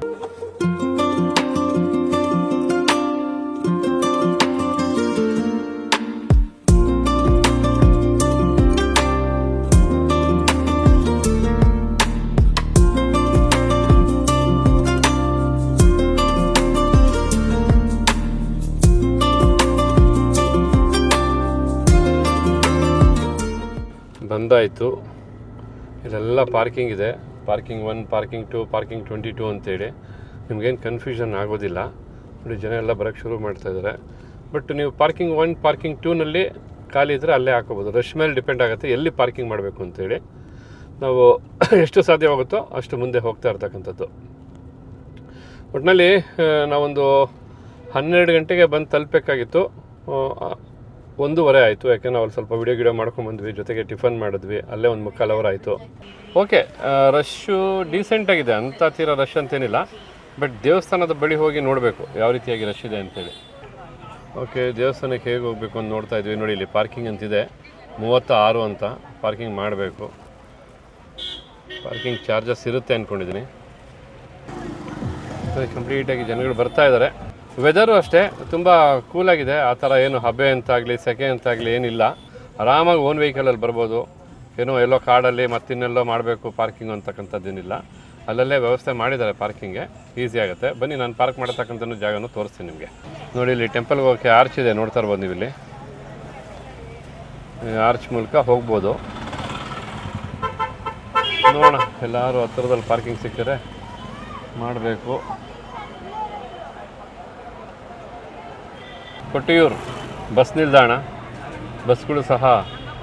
ಬಂದಾಯಿತು. ಇಲ್ಲೆಲ್ಲ ಪಾರ್ಕಿಂಗ್ ಇದೆ, ಪಾರ್ಕಿಂಗ್ 1, ಪಾರ್ಕಿಂಗ್ 2, ಪಾರ್ಕಿಂಗ್ 22 ಅಂತೇಳಿ. ನಿಮಗೇನು ಕನ್ಫ್ಯೂಷನ್ ಆಗೋದಿಲ್ಲ. ನೋಡಿ, ಜನ ಎಲ್ಲ ಬರೋಕ್ಕೆ ಶುರು ಮಾಡ್ತಾಯಿದ್ದಾರೆ. ಬಟ್ ನೀವು ಪಾರ್ಕಿಂಗ್ 1, ಪಾರ್ಕಿಂಗ್ 2ನಲ್ಲಿ ಖಾಲಿ ಇದ್ದರೆ ಅಲ್ಲೇ ಹಾಕೋಬೋದು. ರಶ್ ಮೇಲೆ ಡಿಪೆಂಡ್ ಆಗುತ್ತೆ ಎಲ್ಲಿ ಪಾರ್ಕಿಂಗ್ ಮಾಡಬೇಕು ಅಂತೇಳಿ. ನಾವು ಎಷ್ಟು ಸಾಧ್ಯವಾಗುತ್ತೋ ಅಷ್ಟು ಮುಂದೆ ಹೋಗ್ತಾ ಇರ್ತಕ್ಕಂಥದ್ದು. ಒಟ್ಟಿನಲ್ಲಿ ನಾವೊಂದು 12 ಗಂಟೆಗೆ ಬಂದು ತಲುಪಬೇಕಾಗಿತ್ತು. 1:15 ಆಯಿತು, ಯಾಕೆ ನಾವು ಅಲ್ಲಿ ಸ್ವಲ್ಪ ವಿಡಿಯೋ ಮಾಡ್ಕೊಂಡ್ಬಂದ್ವಿ, ಜೊತೆಗೆ ಟಿಫನ್ ಮಾಡಿದ್ವಿ. ಅಲ್ಲೇ ಒಂದು 3/4 ಅವರ್ ಆಯಿತು. ಓಕೆ, ರಶ್ಶು ಡೀಸೆಂಟಾಗಿದೆ, ಅಂಥ ತೀರ ರಶ್ ಅಂತೇನಿಲ್ಲ. ಬಟ್ ದೇವಸ್ಥಾನದ ಬಳಿ ಹೋಗಿ ನೋಡಬೇಕು ಯಾವ ರೀತಿಯಾಗಿ ರಶ್ ಇದೆ ಅಂತೇಳಿ. ಓಕೆ, ದೇವಸ್ಥಾನಕ್ಕೆ ಹೇಗೆ ಹೋಗಬೇಕು ಅಂತ ನೋಡ್ತಾ ಇದ್ವಿ. ನೋಡಿ, ಇಲ್ಲಿ ಪಾರ್ಕಿಂಗ್ ಅಂತಿದೆ 36 ಅಂತ. ಪಾರ್ಕಿಂಗ್ ಮಾಡಬೇಕು, ಪಾರ್ಕಿಂಗ್ ಚಾರ್ಜಸ್ ಇರುತ್ತೆ ಅಂದ್ಕೊಂಡಿದ್ದೀನಿ. ಕಂಪ್ಲೀಟಾಗಿ ಜನಗಳು ಬರ್ತಾ ಇದ್ದಾರೆ. ವೆದರು ಅಷ್ಟೇ ತುಂಬ ಕೂಲಾಗಿದೆ, ಆ ಥರ ಏನು ಹಬೆ ಅಂತಾಗಲಿ ಸೆಕೆ ಅಂತಾಗಲಿ ಏನಿಲ್ಲ. ಆರಾಮಾಗಿ ಓನ್ ವೆಹಿಕಲಲ್ಲಿ ಬರ್ಬೋದು. ಏನೋ ಎಲ್ಲೋ ಕಾಡಲ್ಲಿ ಮತ್ತಿನ್ನೆಲ್ಲೋ ಮಾಡಬೇಕು ಪಾರ್ಕಿಂಗ್ ಅಂತಕ್ಕಂಥದ್ದೇನಿಲ್ಲ. ಅಲ್ಲಲ್ಲೇ ವ್ಯವಸ್ಥೆ ಮಾಡಿದ್ದಾರೆ ಪಾರ್ಕಿಂಗ್ಗೆ, ಈಸಿ ಆಗುತ್ತೆ. ಬನ್ನಿ, ನಾನು ಪಾರ್ಕ್ ಮಾಡತಕ್ಕಂಥ ಜಾಗನೂ ತೋರಿಸ್ತೀನಿ ನಿಮಗೆ. ನೋಡಿ, ಇಲ್ಲಿ ಟೆಂಪಲ್ಗೆ ಹೋಗೋಕ್ಕೆ ಆರ್ಚ್ ಇದೆ, ನೋಡ್ತಾ ಇರ್ಬೋದು ನೀವು. ಇಲ್ಲಿ ಆರ್ಚ್ ಮೂಲಕ ಹೋಗ್ಬೋದು. ನೋಡೋಣ, ಎಲ್ಲರೂ ಹತ್ತಿರದಲ್ಲಿ ಪಾರ್ಕಿಂಗ್ ಸಿಕ್ಕಿದ್ರೆ ಮಾಡಬೇಕು. ಕೊಟ್ಟಿಯೂರು ಬಸ್ ನಿಲ್ದಾಣ, ಬಸ್ಗಳು ಸಹ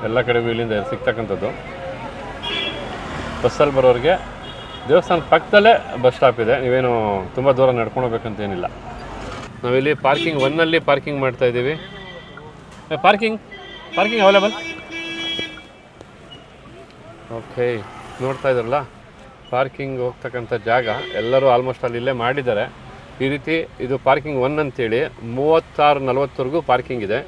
ಎಲ್ಲ ಕಡೆಗೂ ಇಲ್ಲಿಂದ ಸಿಗ್ತಕ್ಕಂಥದ್ದು. ಬಸ್ಸಲ್ಲಿ ಬರೋರಿಗೆ ದೇವಸ್ಥಾನದ ಪಕ್ಕದಲ್ಲೇ ಬಸ್ ಸ್ಟಾಪ್ ಇದೆ, ನೀವೇನು ತುಂಬ ದೂರ ನಡ್ಕೊಂಡು ಹೋಗ್ಬೇಕಂತೇನಿಲ್ಲ. ನಾವಿಲ್ಲಿ ಪಾರ್ಕಿಂಗ್ 1ನಲ್ಲಿ ಪಾರ್ಕಿಂಗ್ ಮಾಡ್ತಾಯಿದ್ದೀವಿ. Parking available. ಓಕೆ, ನೋಡ್ತಾ ಇದ್ದಾರಲ್ಲ ಪಾರ್ಕಿಂಗ್ ಹೋಗ್ತಕ್ಕಂಥ ಜಾಗ ಎಲ್ಲರೂ ಆಲ್ಮೋಸ್ಟ್ ಅಲ್ಲಿ ಇಲ್ಲೇ ಮಾಡಿದ್ದಾರೆ. ಈ ರೀತಿ ಇದು ಪಾರ್ಕಿಂಗ್ 1 ಅಂತೇಳಿ 36-40ವರೆಗೂ ಪಾರ್ಕಿಂಗ್ ಇದೆ.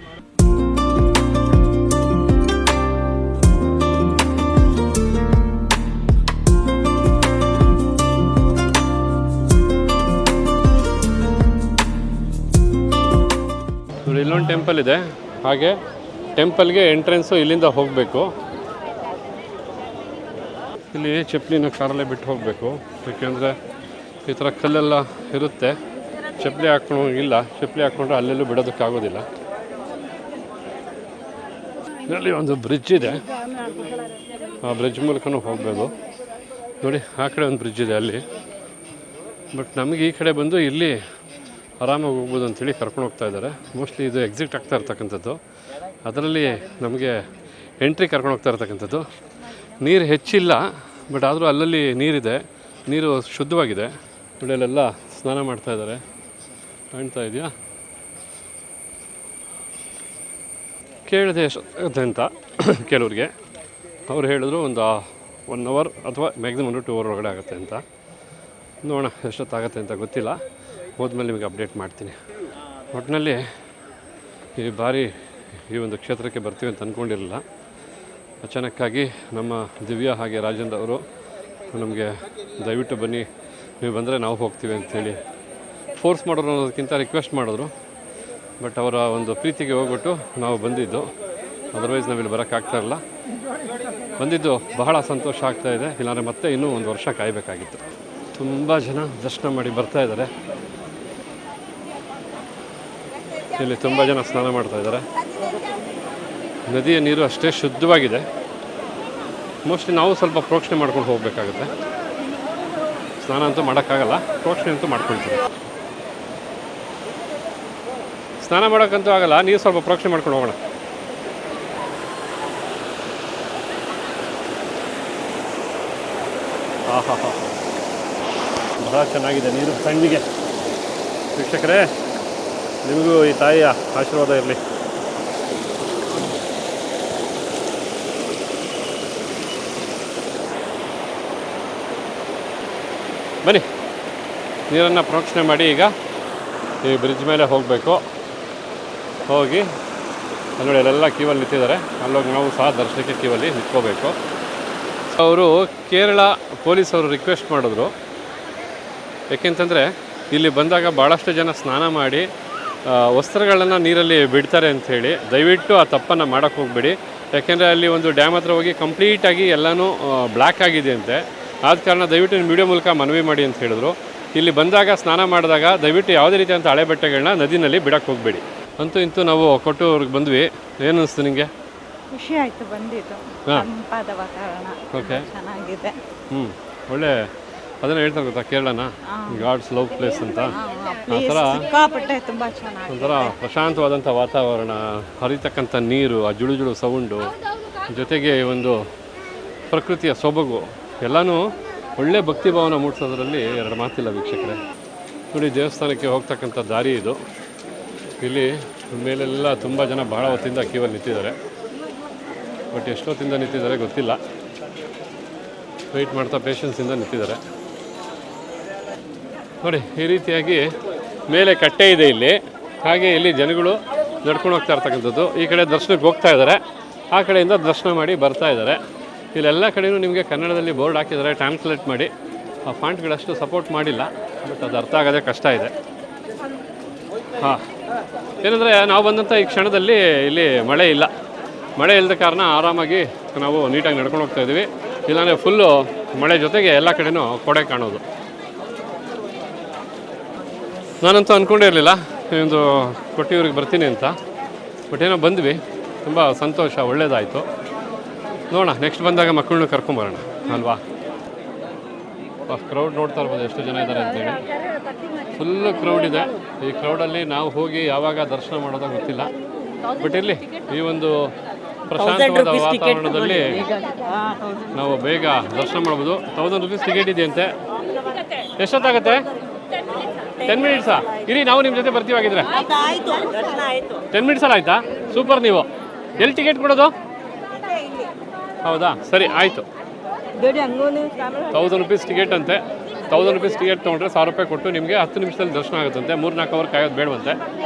ಇಲ್ಲೊಂದು ಟೆಂಪಲ್ ಇದೆ, ಹಾಗೆ ಟೆಂಪಲ್ಗೆ ಎಂಟ್ರೆನ್ಸು ಇಲ್ಲಿಂದ ಹೋಗಬೇಕು. ಇಲ್ಲಿ ಚಪ್ಪಲಿನ ಕಾರಲ್ಲೇ ಬಿಟ್ಟು ಹೋಗಬೇಕು, ಯಾಕೆಂದರೆ ಈ ಥರ ಕಲ್ಲೆಲ್ಲ ಇರುತ್ತೆ. ಚಪ್ಪಲಿ ಹಾಕ್ಕೊಂಡು ಹೋಗಿಲ್ಲ, ಚಪ್ಪಲಿ ಹಾಕ್ಕೊಂಡ್ರೆ ಅಲ್ಲೆಲ್ಲೂ ಬಿಡೋದಕ್ಕಾಗೋದಿಲ್ಲ. ಇದರಲ್ಲಿ ಒಂದು ಬ್ರಿಡ್ಜ್ ಇದೆ, ಆ ಬ್ರಿಡ್ಜ್ ಮೂಲಕನೂ ಹೋಗ್ಬೋದು. ನೋಡಿ, ಆ ಕಡೆ ಒಂದು ಬ್ರಿಡ್ಜ್ ಇದೆ ಅಲ್ಲಿ. ಬಟ್ ನಮಗೆ ಈ ಕಡೆ ಬಂದು ಇಲ್ಲಿ ಆರಾಮಾಗಿ ಹೋಗ್ಬೋದು ಅಂಥೇಳಿ ಕರ್ಕೊಂಡು ಹೋಗ್ತಾ ಇದ್ದಾರೆ. ಮೋಸ್ಟ್ಲಿ ಇದು ಎಕ್ಸಿಟ್ ಆಗ್ತಾ ಇರ್ತಕ್ಕಂಥದ್ದು, ಅದರಲ್ಲಿ ನಮಗೆ ಎಂಟ್ರಿ ಕರ್ಕೊಂಡು ಹೋಗ್ತಾ ಇರ್ತಕ್ಕಂಥದ್ದು. ನೀರು ಹೆಚ್ಚಿಲ್ಲ, ಬಟ್ ಆದರೂ ಅಲ್ಲಲ್ಲಿ ನೀರಿದೆ, ನೀರು ಶುದ್ಧವಾಗಿದೆ. ಇಲ್ಲೆಲ್ಲ ಸ್ನಾನ ಮಾಡ್ತಾ ಇದ್ದಾರೆ, ಕಾಣ್ತಾ ಇದೆಯಾ? ಕೇಳಿದೆ ಎಷ್ಟಾಗುತ್ತೆ ಅಂತ ಕೆಲವ್ರಿಗೆ. ಅವ್ರು ಹೇಳಿದ್ರು ಒಂದು 1 hour ಅಥವಾ ಮ್ಯಾಕ್ಸಿಮಮ್ 2 hour ಒಳಗಡೆ ಆಗುತ್ತೆ ಅಂತ. ನೋಡೋಣ ಎಷ್ಟೊತ್ತಾಗುತ್ತೆ ಅಂತ ಗೊತ್ತಿಲ್ಲ, ಹೋದ್ಮೇಲೆ ನಿಮಗೆ ಅಪ್ಡೇಟ್ ಮಾಡ್ತೀನಿ. ಒಟ್ಟಿನಲ್ಲಿ ಈ ಬಾರಿ ಈ ಒಂದು ಕ್ಷೇತ್ರಕ್ಕೆ ಬರ್ತೀವಿ ಅಂತ ಅಂದ್ಕೊಂಡಿರಲಿಲ್ಲ. ಅಚಾನಕ್ಕಾಗಿ ನಮ್ಮ ದಿವ್ಯಾ ಹಾಗೆ ರಾಜೇಂದ್ರ ಅವರು ನಮಗೆ ದಯವಿಟ್ಟು ಬನ್ನಿ, ನೀವು ಬಂದರೆ ನಾವು ಹೋಗ್ತೀವಿ ಅಂಥೇಳಿ ಫೋರ್ಸ್ ಮಾಡೋರು ಅನ್ನೋದಕ್ಕಿಂತ ರಿಕ್ವೆಸ್ಟ್ ಮಾಡಿದ್ರು. ಬಟ್ ಅವರ ಒಂದು ಪ್ರೀತಿಗೆ ಹೋಗ್ಬಿಟ್ಟು ನಾವು ಬಂದಿದ್ದು. ಅದರ್ವೈಸ್ ನಾವಿಲ್ಲಿ ಬರೋಕ್ಕಾಗ್ತಾಯಿರಲ್ಲ. ಬಂದಿದ್ದು ಬಹಳ ಸಂತೋಷ ಆಗ್ತಾಯಿದೆ. ಇಲ್ಲಾಂದರೆ ಮತ್ತೆ ಇನ್ನೂ 1 ವರ್ಷ ಕಾಯಬೇಕಾಗಿತ್ತು. ತುಂಬ ಜನ ದರ್ಶನ ಮಾಡಿ ಬರ್ತಾ ಇದ್ದಾರೆ. ಇಲ್ಲಿ ತುಂಬ ಜನ ಸ್ನಾನ ಮಾಡ್ತಾ ಇದ್ದಾರೆ. ನದಿಯ ನೀರು ಅಷ್ಟೇ ಶುದ್ಧವಾಗಿದೆ. ಮೋಸ್ಟ್ಲಿ ನಾವು ಸ್ವಲ್ಪ ಪ್ರೋಕ್ಷಣೆ ಮಾಡ್ಕೊಂಡು ಹೋಗಬೇಕಾಗುತ್ತೆ. ಸ್ನಾನ ಅಂತೂ ಮಾಡೋಕ್ಕಾಗಲ್ಲ, ಪ್ರೋಕ್ಷಣೆ ಅಂತೂ ಮಾಡ್ಕೊಳ್ತೀವಿ. ಸ್ನಾನ ಮಾಡೋಕ್ಕಂತೂ ಆಗಲ್ಲ, ನೀರು ಸ್ವಲ್ಪ ಪ್ರೋಕ್ಷಣೆ ಮಾಡ್ಕೊಂಡು ಹೋಗೋಣ. ಆಹಾ ಹಾ, ಬಹಳ ಚೆನ್ನಾಗಿದೆ ನೀರು ತಣ್ಣಗೆ. ವೀಕ್ಷಕರೇ, ನಿಮಗೂ ಈ ತಾಯಿಯ ಆಶೀರ್ವಾದ ಇರಲಿ. ಬನ್ನಿ, ನೀರನ್ನು ಪ್ರೋಕ್ಷಣೆ ಮಾಡಿ ಈಗ ಈ ಬ್ರಿಡ್ಜ್ ಮೇಲೆ ಹೋಗಬೇಕು. ಹೋಗಿ ನೋಡಿ ಅಲ್ಲೆಲ್ಲ ಕ್ಯೂವಲ್ಲಿ ನಿಂತಿದ್ದಾರೆ. ಅಲ್ಲೋಗಿ ನಾವು ಸಹ ದರ್ಶನಕ್ಕೆ ಕ್ಯೂವಲ್ಲಿ ನಿಂತ್ಕೋಬೇಕು. ಅವರು ಕೇರಳ ಪೊಲೀಸವರು ರಿಕ್ವೆಸ್ಟ್ ಮಾಡಿದ್ರು. ಏಕೆಂತಂದರೆ ಇಲ್ಲಿ ಬಂದಾಗ ಭಾಳಷ್ಟು ಜನ ಸ್ನಾನ ಮಾಡಿ ವಸ್ತ್ರಗಳನ್ನು ನೀರಲ್ಲಿ ಬಿಡ್ತಾರೆ ಅಂಥೇಳಿ. ದಯವಿಟ್ಟು ಆ ತಪ್ಪನ್ನು ಮಾಡೋಕ್ಕೆ ಹೋಗಬೇಡಿ. ಯಾಕೆಂದರೆ ಅಲ್ಲಿ ಒಂದು ಡ್ಯಾಮ್ ಹತ್ರ ಹೋಗಿ ಕಂಪ್ಲೀಟಾಗಿ ಎಲ್ಲನೂ ಬ್ಲ್ಯಾಕ್ ಆಗಿದೆ ಅಂತೆ. ಆದ ಕಾರಣ ದಯವಿಟ್ಟು ನಿಮ್ಮ ವಿಡಿಯೋ ಮೂಲಕ ಮನವಿ ಮಾಡಿ ಅಂತ ಹೇಳಿದ್ರು. ಇಲ್ಲಿ ಬಂದಾಗ ಸ್ನಾನ ಮಾಡಿದಾಗ ದಯವಿಟ್ಟು ಯಾವುದೇ ರೀತಿಯಂಥ ಹಳೆ ಬಟ್ಟೆಗಳನ್ನ ನದಿನಲ್ಲಿ ಬಿಡಕ್ಕೆ ಹೋಗಬೇಡಿ. ಅಂತೂ ಇಂತೂ ನಾವು ಕೊಟ್ಟೂರಿಗೆ ಬಂದ್ವಿ. ಏನು ಅನಿಸ್ತು ನಿಮಗೆ? ಖುಷಿ ಆಯಿತು ಬಂದಿದ್ದು. ತಂಪಾದ ವಾತಾವರಣ, ಓಕೆ, ಚೆನ್ನಾಗಿದೆ. ಒಳ್ಳೆ ಅದನ್ನು ಹೇಳ್ತಾರೆ ಗೊತ್ತಾ, ಕೇರಳನ ಗಾಡ್ಸ್ ಲವ್ ಪ್ಲೇಸ್ ಅಂತ. ಆ ಥರ ಸಿಕ್ಕಾಪಟ್ಟೆ ತುಂಬ ಚೆನ್ನಾಗಿ, ಒಂಥರ ಪ್ರಶಾಂತವಾದಂಥ ವಾತಾವರಣ, ಹರಿತಕ್ಕಂಥ ನೀರು, ಆ ಜುಳು ಜುಳು ಸೌಂಡು, ಜೊತೆಗೆ ಒಂದು ಪ್ರಕೃತಿಯ ಸೊಬಗು ಎಲ್ಲನೂ ಒಳ್ಳೆ ಭಕ್ತಿ ಭಾವನ ಮೂಡಿಸೋದ್ರಲ್ಲಿ 2 ಮಾತಿಲ್ಲ ವೀಕ್ಷಕರೇ. ನೋಡಿ, ದೇವಸ್ಥಾನಕ್ಕೆ ಹೋಗ್ತಕ್ಕಂಥ ದಾರಿ ಇದು. ಇಲ್ಲಿ ಮೇಲೆಲ್ಲ ತುಂಬ ಜನ ಬಹಳ ಹೊತ್ತಿಂದ ಕ್ಯೂವಲ್ಲಿ ನಿಂತಿದ್ದಾರೆ. ಬಟ್ ಎಷ್ಟೊತ್ತಿಂದ ನಿಂತಿದ್ದಾರೆ ಗೊತ್ತಿಲ್ಲ. ವೆಯ್ಟ್ ಮಾಡ್ತಾ ಪೇಷನ್ಸಿಂದ ನಿಂತಿದ್ದಾರೆ. ನೋಡಿ, ಈ ರೀತಿಯಾಗಿ ಮೇಲೆ ಕಟ್ಟೆ ಇದೆ ಇಲ್ಲಿ. ಹಾಗೆ ಇಲ್ಲಿ ಜನಗಳು ನಡ್ಕೊಂಡು ಹೋಗ್ತಾ ಇರ್ತಕ್ಕಂಥದ್ದು. ಈ ಕಡೆ ದರ್ಶನಕ್ಕೆ ಹೋಗ್ತಾ ಇದ್ದಾರೆ, ಆ ಕಡೆಯಿಂದ ದರ್ಶನ ಮಾಡಿ ಬರ್ತಾ ಇದ್ದಾರೆ. ಇಲ್ಲೆಲ್ಲ ಕಡೆಯೂ ನಿಮಗೆ ಕನ್ನಡದಲ್ಲಿ ಬೋರ್ಡ್ ಹಾಕಿದ್ದಾರೆ, ಟ್ರಾನ್ಸ್ಲೇಟ್ ಮಾಡಿ. ಆ ಫಾಂಟ್ಗಳಷ್ಟು ಸಪೋರ್ಟ್ ಮಾಡಿಲ್ಲ, ಬಟ್ ಅದು ಅರ್ಥ ಆಗೋದೇ ಕಷ್ಟ ಇದೆ. ಹಾಂ, ಏನಂದರೆ ನಾವು ಬಂದಂಥ ಈ ಕ್ಷಣದಲ್ಲಿ ಇಲ್ಲಿ ಮಳೆ ಇಲ್ಲ. ಮಳೆ ಇಲ್ಲದ ಕಾರಣ ಆರಾಮಾಗಿ ನಾವು ನೀಟಾಗಿ ನಡ್ಕೊಂಡು ಹೋಗ್ತಾ ಇದ್ದೀವಿ. ಇಲ್ಲಾಂದರೆ ಫುಲ್ಲು ಮಳೆ ಜೊತೆಗೆ ಎಲ್ಲ ಕಡೆನೂ ಕೊಡೆ ಕಾಣೋದು. ನಾನಂತೂ ಅಂದ್ಕೊಂಡೇ ಇರಲಿಲ್ಲ ಒಂದು ಕೊಟ್ಟಿಯೂರಿಗೆ ಬರ್ತೀನಿ ಅಂತ. ಬಟ್ ಏನೋ ಬಂದ್ವಿ, ತುಂಬ ಸಂತೋಷ, ಒಳ್ಳೆಯದಾಯಿತು. ನೋಡೋಣ, ನೆಕ್ಸ್ಟ್ ಬಂದಾಗ ಮಕ್ಕಳನ್ನ ಕರ್ಕೊಂಬರೋಣ ಅಲ್ವಾ. ಕ್ರೌಡ್ ನೋಡ್ತಾ ಇರ್ಬೋದು ಎಷ್ಟು ಜನ ಇದ್ದಾರೆ ಅಂತೇಳಿ. ಫುಲ್ಲು ಕ್ರೌಡ್ ಇದೆ. ಈ ಕ್ರೌಡಲ್ಲಿ ನಾವು ಹೋಗಿ ಯಾವಾಗ ದರ್ಶನ ಮಾಡೋದೋ ಗೊತ್ತಿಲ್ಲ. ಬಟ್ ಇಲ್ಲಿ ಈ ಒಂದು ಪ್ರಶಾಂತವಾದ ವಾತಾವರಣದಲ್ಲಿ ನಾವು ಬೇಗ ದರ್ಶನ ಮಾಡ್ಬೋದು. 1000 ರೂಪೀಸ್ ಟಿಕೆಟ್ ಇದೆಯಂತೆ. ಎಷ್ಟೊತ್ತಾಗುತ್ತೆ? 10 ಮಿನಿಟ್ಸಾ? ಇರಿ, ನಾವು ನಿಮ್ಮ ಜೊತೆ ಬರ್ತೀವಾಗಿದ್ರೆ. 10 ಮಿನಿಟ್ಸಲ್ಲಿ ಆಯಿತಾ? ಸೂಪರ್. ನೀವು ಎಲ್ಲಿ ಟಿಕೆಟ್ ಕೊಡೋದು? ಹೌದಾ, ಸರಿ ಆಯಿತು. 1000 ರೂಪೀಸ್ ಟಿಕೆಟ್ ಅಂತೆ. 1000 ರೂಪೀಸ್ ಟಿಕೆಟ್ ತೊಗೊಂಡ್ರೆ 1000 ರೂಪಾಯಿ ಕೊಟ್ಟು ನಿಮಗೆ 10 ನಿಮಿಷದಲ್ಲಿ ದರ್ಶನ ಆಗುತ್ತಂತೆ. 3-4 ಅವರ್ ಕಾಯೋದು ಬೇಡವಂತೆ.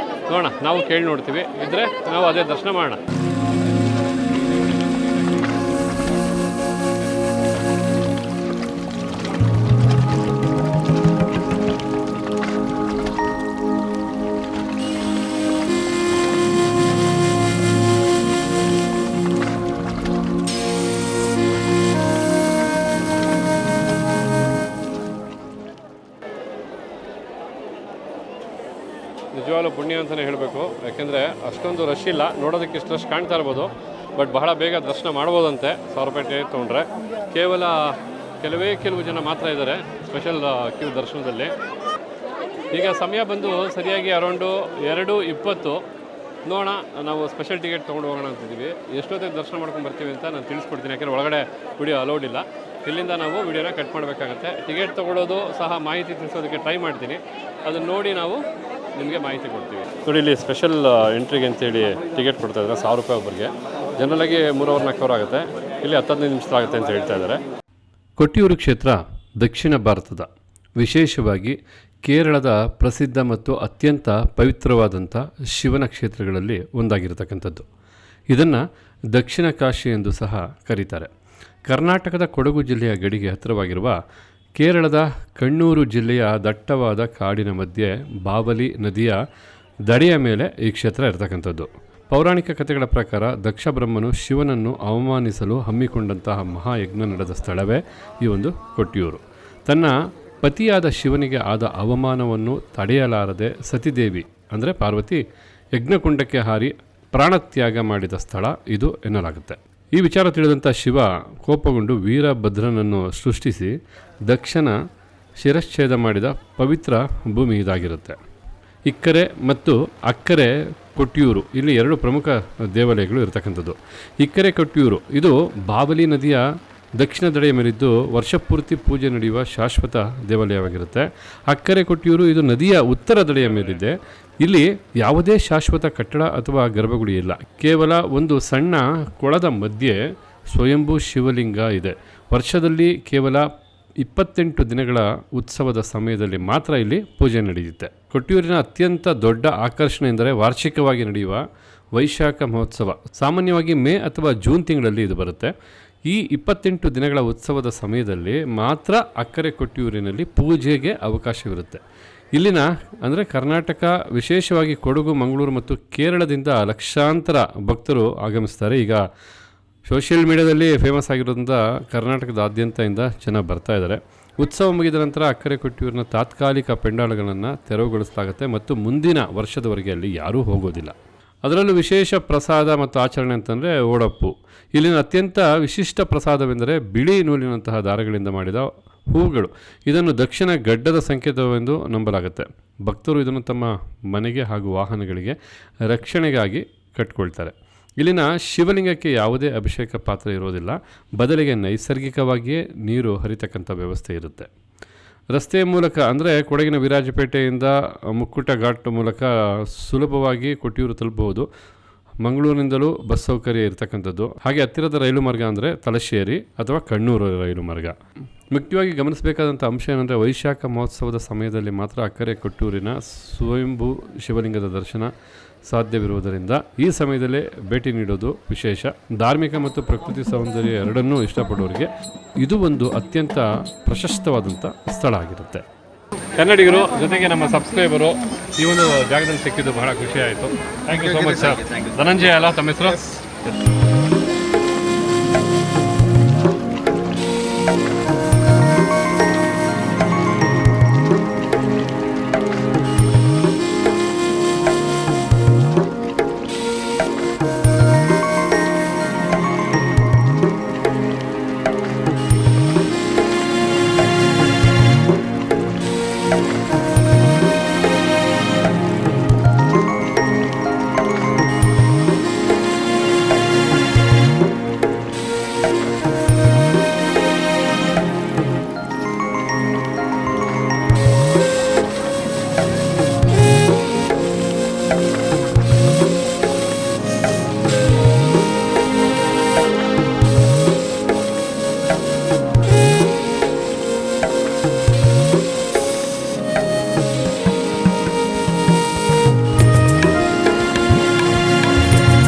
ನೋಡೋಣ, ನಾವು ಕೇಳಿ ನೋಡ್ತೀವಿ. ಇದ್ದರೆ ನಾವು ಅದೇ ದರ್ಶನ ಮಾಡೋಣ. ನಿಜವಾಗ್ಲೂ ಪುಣ್ಯ ಅಂತಲೇ ಹೇಳಬೇಕು. ಯಾಕೆಂದರೆ ಅಷ್ಟೊಂದು ರಶ್ ಇಲ್ಲ. ನೋಡೋದಕ್ಕೆ ಇಷ್ಟು ರಶ್ ಕಾಣ್ತಾ ಇರ್ಬೋದು, ಬಟ್ ಬಹಳ ಬೇಗ ದರ್ಶನ ಮಾಡ್ಬೋದಂತೆ 1000 ರೂಪಾಯಿ ಟಿಕೆಟ್ ತೊಗೊಂಡ್ರೆ. ಕೇವಲ ಕೆಲವು ಜನ ಮಾತ್ರ ಇದ್ದಾರೆ ಸ್ಪೆಷಲ್ ಕ್ಯೂ ದರ್ಶನದಲ್ಲಿ. ಈಗ ಸಮಯ ಬಂದು ಸರಿಯಾಗಿ ಅರೌಂಡು 2:20. ನೋಡೋಣ, ನಾವು ಸ್ಪೆಷಲ್ ಟಿಕೆಟ್ ತೊಗೊಂಡು ಹೋಗೋಣ ಅಂತಿದ್ದೀವಿ. ಎಷ್ಟೊತ್ತಿಗೆ ದರ್ಶನ ಮಾಡ್ಕೊಂಡು ಬರ್ತೀವಿ ಅಂತ ನಾನು ತಿಳಿಸ್ಕೊಡ್ತೀನಿ. ಯಾಕೆಂದರೆ ಒಳಗಡೆ ವಿಡಿಯೋ ಅಲೌಡ್ ಇಲ್ಲ. ಇಲ್ಲಿಂದ ನಾವು ವಿಡಿಯೋನ ಕಟ್ ಮಾಡಬೇಕಾಗತ್ತೆ. ಟಿಕೆಟ್ ತೊಗೊಳ್ಳೋದು ಸಹ ಮಾಹಿತಿ ತಿಳಿಸೋದಕ್ಕೆ ಟ್ರೈ ಮಾಡ್ತೀನಿ, ಅದನ್ನು ನೋಡಿ ನಾವು ನಿಮಗೆ ಮಾಹಿತಿ ಕೊಡ್ತೀವಿ. ನೋಡಿ ಇಲ್ಲಿ ಸ್ಪೆಷಲ್ ಎಂಟ್ರಿಗೆ ಅಂತೇಳಿ ಟಿಕೆಟ್ ಕೊಡ್ತಾ ಇದ್ದಾರೆ, 1000 ರೂಪಾಯಿ ಒಬ್ಬರಿಗೆ. ಜನರಲಾಗಿ 3 ಅವರ್ 4 ಅವರ್ ಆಗುತ್ತೆ, ಇಲ್ಲಿ 10-15 ನಿಮಿಷ ಆಗುತ್ತೆ ಅಂತ ಹೇಳ್ತಾ ಇದ್ದಾರೆ. ಕೊಟ್ಟಿಯೂರು ಕ್ಷೇತ್ರ ದಕ್ಷಿಣ ಭಾರತದ, ವಿಶೇಷವಾಗಿ ಕೇರಳದ ಪ್ರಸಿದ್ಧ ಮತ್ತು ಅತ್ಯಂತ ಪವಿತ್ರವಾದಂಥ ಶಿವನ ಕ್ಷೇತ್ರಗಳಲ್ಲಿ ಒಂದಾಗಿರತಕ್ಕಂಥದ್ದು. ಇದನ್ನು ದಕ್ಷಿಣ ಕಾಶಿ ಎಂದು ಸಹ ಕರೀತಾರೆ. ಕರ್ನಾಟಕದ ಕೊಡಗು ಜಿಲ್ಲೆಯ ಗಡಿಗೆ ಹತ್ತಿರವಾಗಿರುವ ಕೇರಳದ ಕಣ್ಣೂರು ಜಿಲ್ಲೆಯ ದಟ್ಟವಾದ ಕಾಡಿನ ಮಧ್ಯೆ ಬಾವಲಿ ನದಿಯ ದಡೆಯ ಮೇಲೆ ಈ ಕ್ಷೇತ್ರ ಇರತಕ್ಕಂಥದ್ದು. ಪೌರಾಣಿಕ ಕಥೆಗಳ ಪ್ರಕಾರ ದಕ್ಷ ಬ್ರಹ್ಮನು ಶಿವನನ್ನು ಅವಮಾನಿಸಲು ಹಮ್ಮಿಕೊಂಡಂತಹ ಮಹಾಯಜ್ಞ ನಡೆದ ಸ್ಥಳವೇ ಈ ಒಂದು ಕೊಟ್ಟಿಯೂರು. ತನ್ನ ಪತಿಯಾದ ಶಿವನಿಗೆ ಆದ ಅವಮಾನವನ್ನು ತಡೆಯಲಾರದೆ ಸತಿದೇವಿ ಅಂದರೆ ಪಾರ್ವತಿ ಯಜ್ಞಕುಂಡಕ್ಕೆ ಹಾರಿ ಪ್ರಾಣತ್ಯಾಗ ಮಾಡಿದ ಸ್ಥಳ ಇದು ಎನ್ನಲಾಗುತ್ತೆ. ಈ ವಿಚಾರ ತಿಳಿದಂಥ ಶಿವ ಕೋಪಗೊಂಡು ವೀರಭದ್ರನನ್ನು ಸೃಷ್ಟಿಸಿ ದಕ್ಷನ ಶಿರಚ್ಛೇದ ಮಾಡಿದ ಪವಿತ್ರ ಭೂಮಿ ಇದಾಗಿರುತ್ತೆ. ಇಕ್ಕರೆ ಮತ್ತು ಅಕ್ಕರೆ ಕೊಟ್ಟಿಯೂರು, ಇಲ್ಲಿ 2 ಪ್ರಮುಖ ದೇವಾಲಯಗಳು ಇರತಕ್ಕಂಥದ್ದು. ಇಕ್ಕರೆ ಕೊಟ್ಟಿಯೂರು ಇದು ಬಾವಲಿ ನದಿಯ ದಕ್ಷಿಣ ದಡೆಯ ಮೇಲಿದ್ದು ವರ್ಷಪೂರ್ತಿ ಪೂಜೆ ನಡೆಯುವ ಶಾಶ್ವತ ದೇವಾಲಯವಾಗಿರುತ್ತೆ. ಅಕ್ಕರೆ ಕೊಟ್ಟಿಯೂರು ಇದು ನದಿಯ ಉತ್ತರ ದಡೆಯ ಮೇಲಿದೆ. ಇಲ್ಲಿ ಯಾವುದೇ ಶಾಶ್ವತ ಕಟ್ಟಡ ಅಥವಾ ಗರ್ಭಗುಡಿ ಇಲ್ಲ, ಕೇವಲ ಒಂದು ಸಣ್ಣ ಕೊಳದ ಮಧ್ಯೆ ಸ್ವಯಂಭೂ ಶಿವಲಿಂಗ ಇದೆ. ವರ್ಷದಲ್ಲಿ ಕೇವಲ 28 ದಿನಗಳ ಉತ್ಸವದ ಸಮಯದಲ್ಲಿ ಮಾತ್ರ ಇಲ್ಲಿ ಪೂಜೆ ನಡೆಯುತ್ತೆ. ಕೊಟ್ಟಿಯೂರಿನ ಅತ್ಯಂತ ದೊಡ್ಡ ಆಕರ್ಷಣೆ ಎಂದರೆ ವಾರ್ಷಿಕವಾಗಿ ನಡೆಯುವ ವೈಶಾಖ ಮಹೋತ್ಸವ. ಸಾಮಾನ್ಯವಾಗಿ ಮೇ ಅಥವಾ ಜೂನ್ ತಿಂಗಳಲ್ಲಿ ಇದು ಬರುತ್ತೆ. ಈ 28 ದಿನಗಳ ಉತ್ಸವದ ಸಮಯದಲ್ಲಿ ಮಾತ್ರ ಅಕ್ಕರೆ ಕೊಟ್ಟಿಯೂರಿನಲ್ಲಿ ಪೂಜೆಗೆ ಅವಕಾಶವಿರುತ್ತೆ. ಇಲ್ಲಿನ ಅಂದರೆ ಕರ್ನಾಟಕ, ವಿಶೇಷವಾಗಿ ಕೊಡಗು, ಮಂಗಳೂರು ಮತ್ತು ಕೇರಳದಿಂದ ಲಕ್ಷಾಂತರ ಭಕ್ತರು ಆಗಮಿಸ್ತಾರೆ. ಈಗ ಸೋಷಿಯಲ್ ಮೀಡಿಯಾದಲ್ಲಿ ಫೇಮಸ್ ಆಗಿರೋದ್ರಿಂದ ಕರ್ನಾಟಕದಾದ್ಯಂತದಿಂದ ಜನ ಬರ್ತಾ ಇದ್ದಾರೆ. ಉತ್ಸವ ಮುಗಿದ ನಂತರ ಅಕ್ಕರೆ ಕೊಟ್ಟಿಯೂರಿನ ತಾತ್ಕಾಲಿಕ ಪೆಂಡಾಲುಗಳನ್ನು ತೆರವುಗೊಳಿಸಲಾಗುತ್ತೆ ಮತ್ತು ಮುಂದಿನ ವರ್ಷದವರೆಗೆ ಅಲ್ಲಿ ಯಾರೂ ಹೋಗೋದಿಲ್ಲ. ಅದರಲ್ಲೂ ವಿಶೇಷ ಪ್ರಸಾದ ಮತ್ತು ಆಚರಣೆ ಅಂತಂದರೆ ಓಡಪ್ಪು. ಇಲ್ಲಿನ ಅತ್ಯಂತ ವಿಶಿಷ್ಟ ಪ್ರಸಾದವೆಂದರೆ ಬಿಳಿ ನೂಲಿನಂತಹ ದಾರಗಳಿಂದ ಮಾಡಿದ ಹೂಗಳು. ಇದನ್ನು ದಕ್ಷಿಣ ಗಡ್ಡದ ಸಂಕೇತವೆಂದು ನಂಬಲಾಗುತ್ತೆ. ಭಕ್ತರು ಇದನ್ನು ತಮ್ಮ ಮನೆಗೆ ಹಾಗೂ ವಾಹನಗಳಿಗೆ ರಕ್ಷಣೆಗಾಗಿ ಕಟ್ಕೊಳ್ತಾರೆ. ಇಲ್ಲಿನ ಶಿವಲಿಂಗಕ್ಕೆ ಯಾವುದೇ ಅಭಿಷೇಕ ಪಾತ್ರ ಇರೋದಿಲ್ಲ, ಬದಲಿಗೆ ನೈಸರ್ಗಿಕವಾಗಿಯೇ ನೀರು ಹರಿತಕ್ಕಂಥ ವ್ಯವಸ್ಥೆ ಇರುತ್ತೆ. ರಸ್ತೆಯ ಮೂಲಕ ಅಂದರೆ ಕೊಡಗಿನ ವಿರಾಜಪೇಟೆಯಿಂದ ಮುಕ್ಕುಟ ಘಾಟ್ ಮೂಲಕ ಸುಲಭವಾಗಿ ಕೊಟ್ಟಿಯೂರು ತಲುಪಬಹುದು. ಮಂಗಳೂರಿನಿಂದಲೂ ಬಸ್ ಸೌಕರ್ಯ ಇರತಕ್ಕಂಥದ್ದು. ಹಾಗೆ ಹತ್ತಿರದ ರೈಲು ಮಾರ್ಗ ಅಂದರೆ ತಲಶ್ಶೇರಿ ಅಥವಾ ಕಣ್ಣೂರು ರೈಲು ಮಾರ್ಗ. ಮುಖ್ಯವಾಗಿ ಗಮನಿಸಬೇಕಾದಂಥ ಅಂಶ ಏನಂದರೆ ವೈಶಾಖ ಮಹೋತ್ಸವದ ಸಮಯದಲ್ಲಿ ಮಾತ್ರ ಅಕ್ಕರೆ ಕೊಟ್ಟೂರಿನ ಸ್ವಯಂಭೂ ಶಿವಲಿಂಗದ ದರ್ಶನ ಸಾಧ್ಯವಿರುವುದರಿಂದ ಈ ಸಮಯದಲ್ಲೇ ಭೇಟಿ ನೀಡೋದು ವಿಶೇಷ. ಧಾರ್ಮಿಕ ಮತ್ತು ಪ್ರಕೃತಿ ಸೌಂದರ್ಯ ಎರಡನ್ನೂ ಇಷ್ಟಪಡೋರಿಗೆ ಇದು ಒಂದು ಅತ್ಯಂತ ಪ್ರಶಸ್ತವಾದಂಥ ಸ್ಥಳ ಆಗಿರುತ್ತೆ. ಕನ್ನಡಿಗರು ಜೊತೆಗೆ ನಮ್ಮ ಸಬ್ಸ್ಕ್ರೈಬರು ಈ ಒಂದು ಜಾಗದಲ್ಲಿ ಸಿಕ್ಕಿದ್ದು ಬಹಳ ಖುಷಿ ಆಯಿತು. Thank you so much sir. Dhananjay ಅಲ್ಲ ತಮ್ಮ ಹೆಸರು?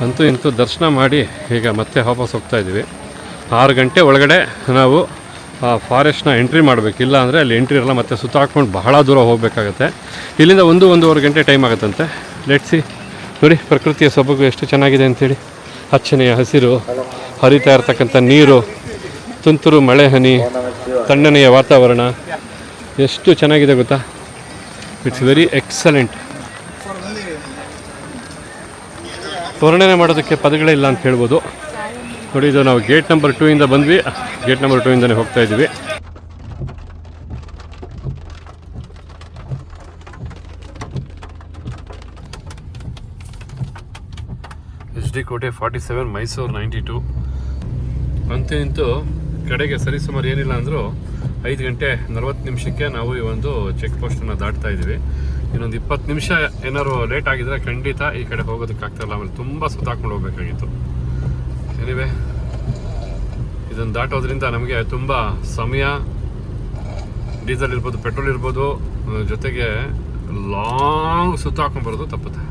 ಅಂತೂ ಇಂತೂ ದರ್ಶನ ಮಾಡಿ ಈಗ ಮತ್ತೆ ವಾಪಸ್ ಹೋಗ್ತಾ ಇದ್ದೀವಿ. 6 ಗಂಟೆ ಒಳಗಡೆ ನಾವು ಫಾರೆಸ್ಟ್ನ ಎಂಟ್ರಿ ಮಾಡಬೇಕು, ಇಲ್ಲ ಅಂದರೆ ಅಲ್ಲಿ ಎಂಟ್ರಿ ಇರಲ್ಲ, ಮತ್ತೆ ಸುತ್ತಾಕೊಂಡು ಬಹಳ ದೂರ ಹೋಗಬೇಕಾಗತ್ತೆ. ಇಲ್ಲಿಂದ 1-1.5 ಗಂಟೆ ಟೈಮ್ ಆಗುತ್ತಂತೆ. ಲೆಟ್ಸಿ ನೋಡಿ ಪ್ರಕೃತಿಯ ಸೊಬಗು ಎಷ್ಟು ಚೆನ್ನಾಗಿದೆ ಅಂಥೇಳಿ. ಹಚ್ಚನೆಯ ಹಸಿರು, ಹರಿತಾ ಇರ್ತಕ್ಕಂಥ ನೀರು, ತುಂತುರು ಮಳೆ ಹನಿ, ತಣ್ಣನೆಯ ವಾತಾವರಣ ಎಷ್ಟು ಚೆನ್ನಾಗಿದೆ ಗೊತ್ತಾ. It's very excellent. ವರ್ಣನೆ ಮಾಡೋದಕ್ಕೆ ಪದಗಳೇ ಇಲ್ಲ ಅಂತ ಹೇಳ್ಬೋದು. ನೋಡಿ, ಇದು ನಾವು ಗೇಟ್ ನಂಬರ್ 2 ಇಂದ ಬಂದ್ವಿ. ಗೇಟ್ ನಂಬರ್ 2 ಇಂದನೇ ಹೋಗ್ತಾ ಇದ್ವಿ. ಎಚ್ ಡಿ ಕೋಟೆ 47, ಮೈಸೂರು 92. ಅಂತೂ ಇಂತೂ ಕಡೆಗೆ ಸರಿಸುಮಾರು ಏನಿಲ್ಲ ಅಂದರೂ 5 ಗಂಟೆ 40 ನಿಮಿಷಕ್ಕೆ ನಾವು ಈ ಒಂದು ಚೆಕ್ ಪೋಸ್ಟನ್ನು ದಾಟ್ತಾ ಇದ್ದೀವಿ. ಇನ್ನೊಂದು 20 ನಿಮಿಷ ಏನಾದ್ರು ಲೇಟ್ ಆಗಿದ್ರೆ ಖಂಡಿತ ಈ ಕಡೆ ಹೋಗೋದಕ್ಕಾಗ್ತಾಯಿಲ್ಲ. ಆಮೇಲೆ ತುಂಬ ಸುತ್ತಾಕೊಂಡು ಹೋಗ್ಬೇಕಾಗಿತ್ತು. ಎನಿವೆ ಇದನ್ನು ದಾಟೋದ್ರಿಂದ ನಮಗೆ ತುಂಬ ಸಮಯ, ಡೀಸೆಲ್ ಇರ್ಬೋದು, ಪೆಟ್ರೋಲ್ ಇರ್ಬೋದು, ಜೊತೆಗೆ ಲಾಂಗ್ ಸುತ್ತಾಕೊಂಡ್ಬರೋದು ತಪ್ಪುತ್ತೆ.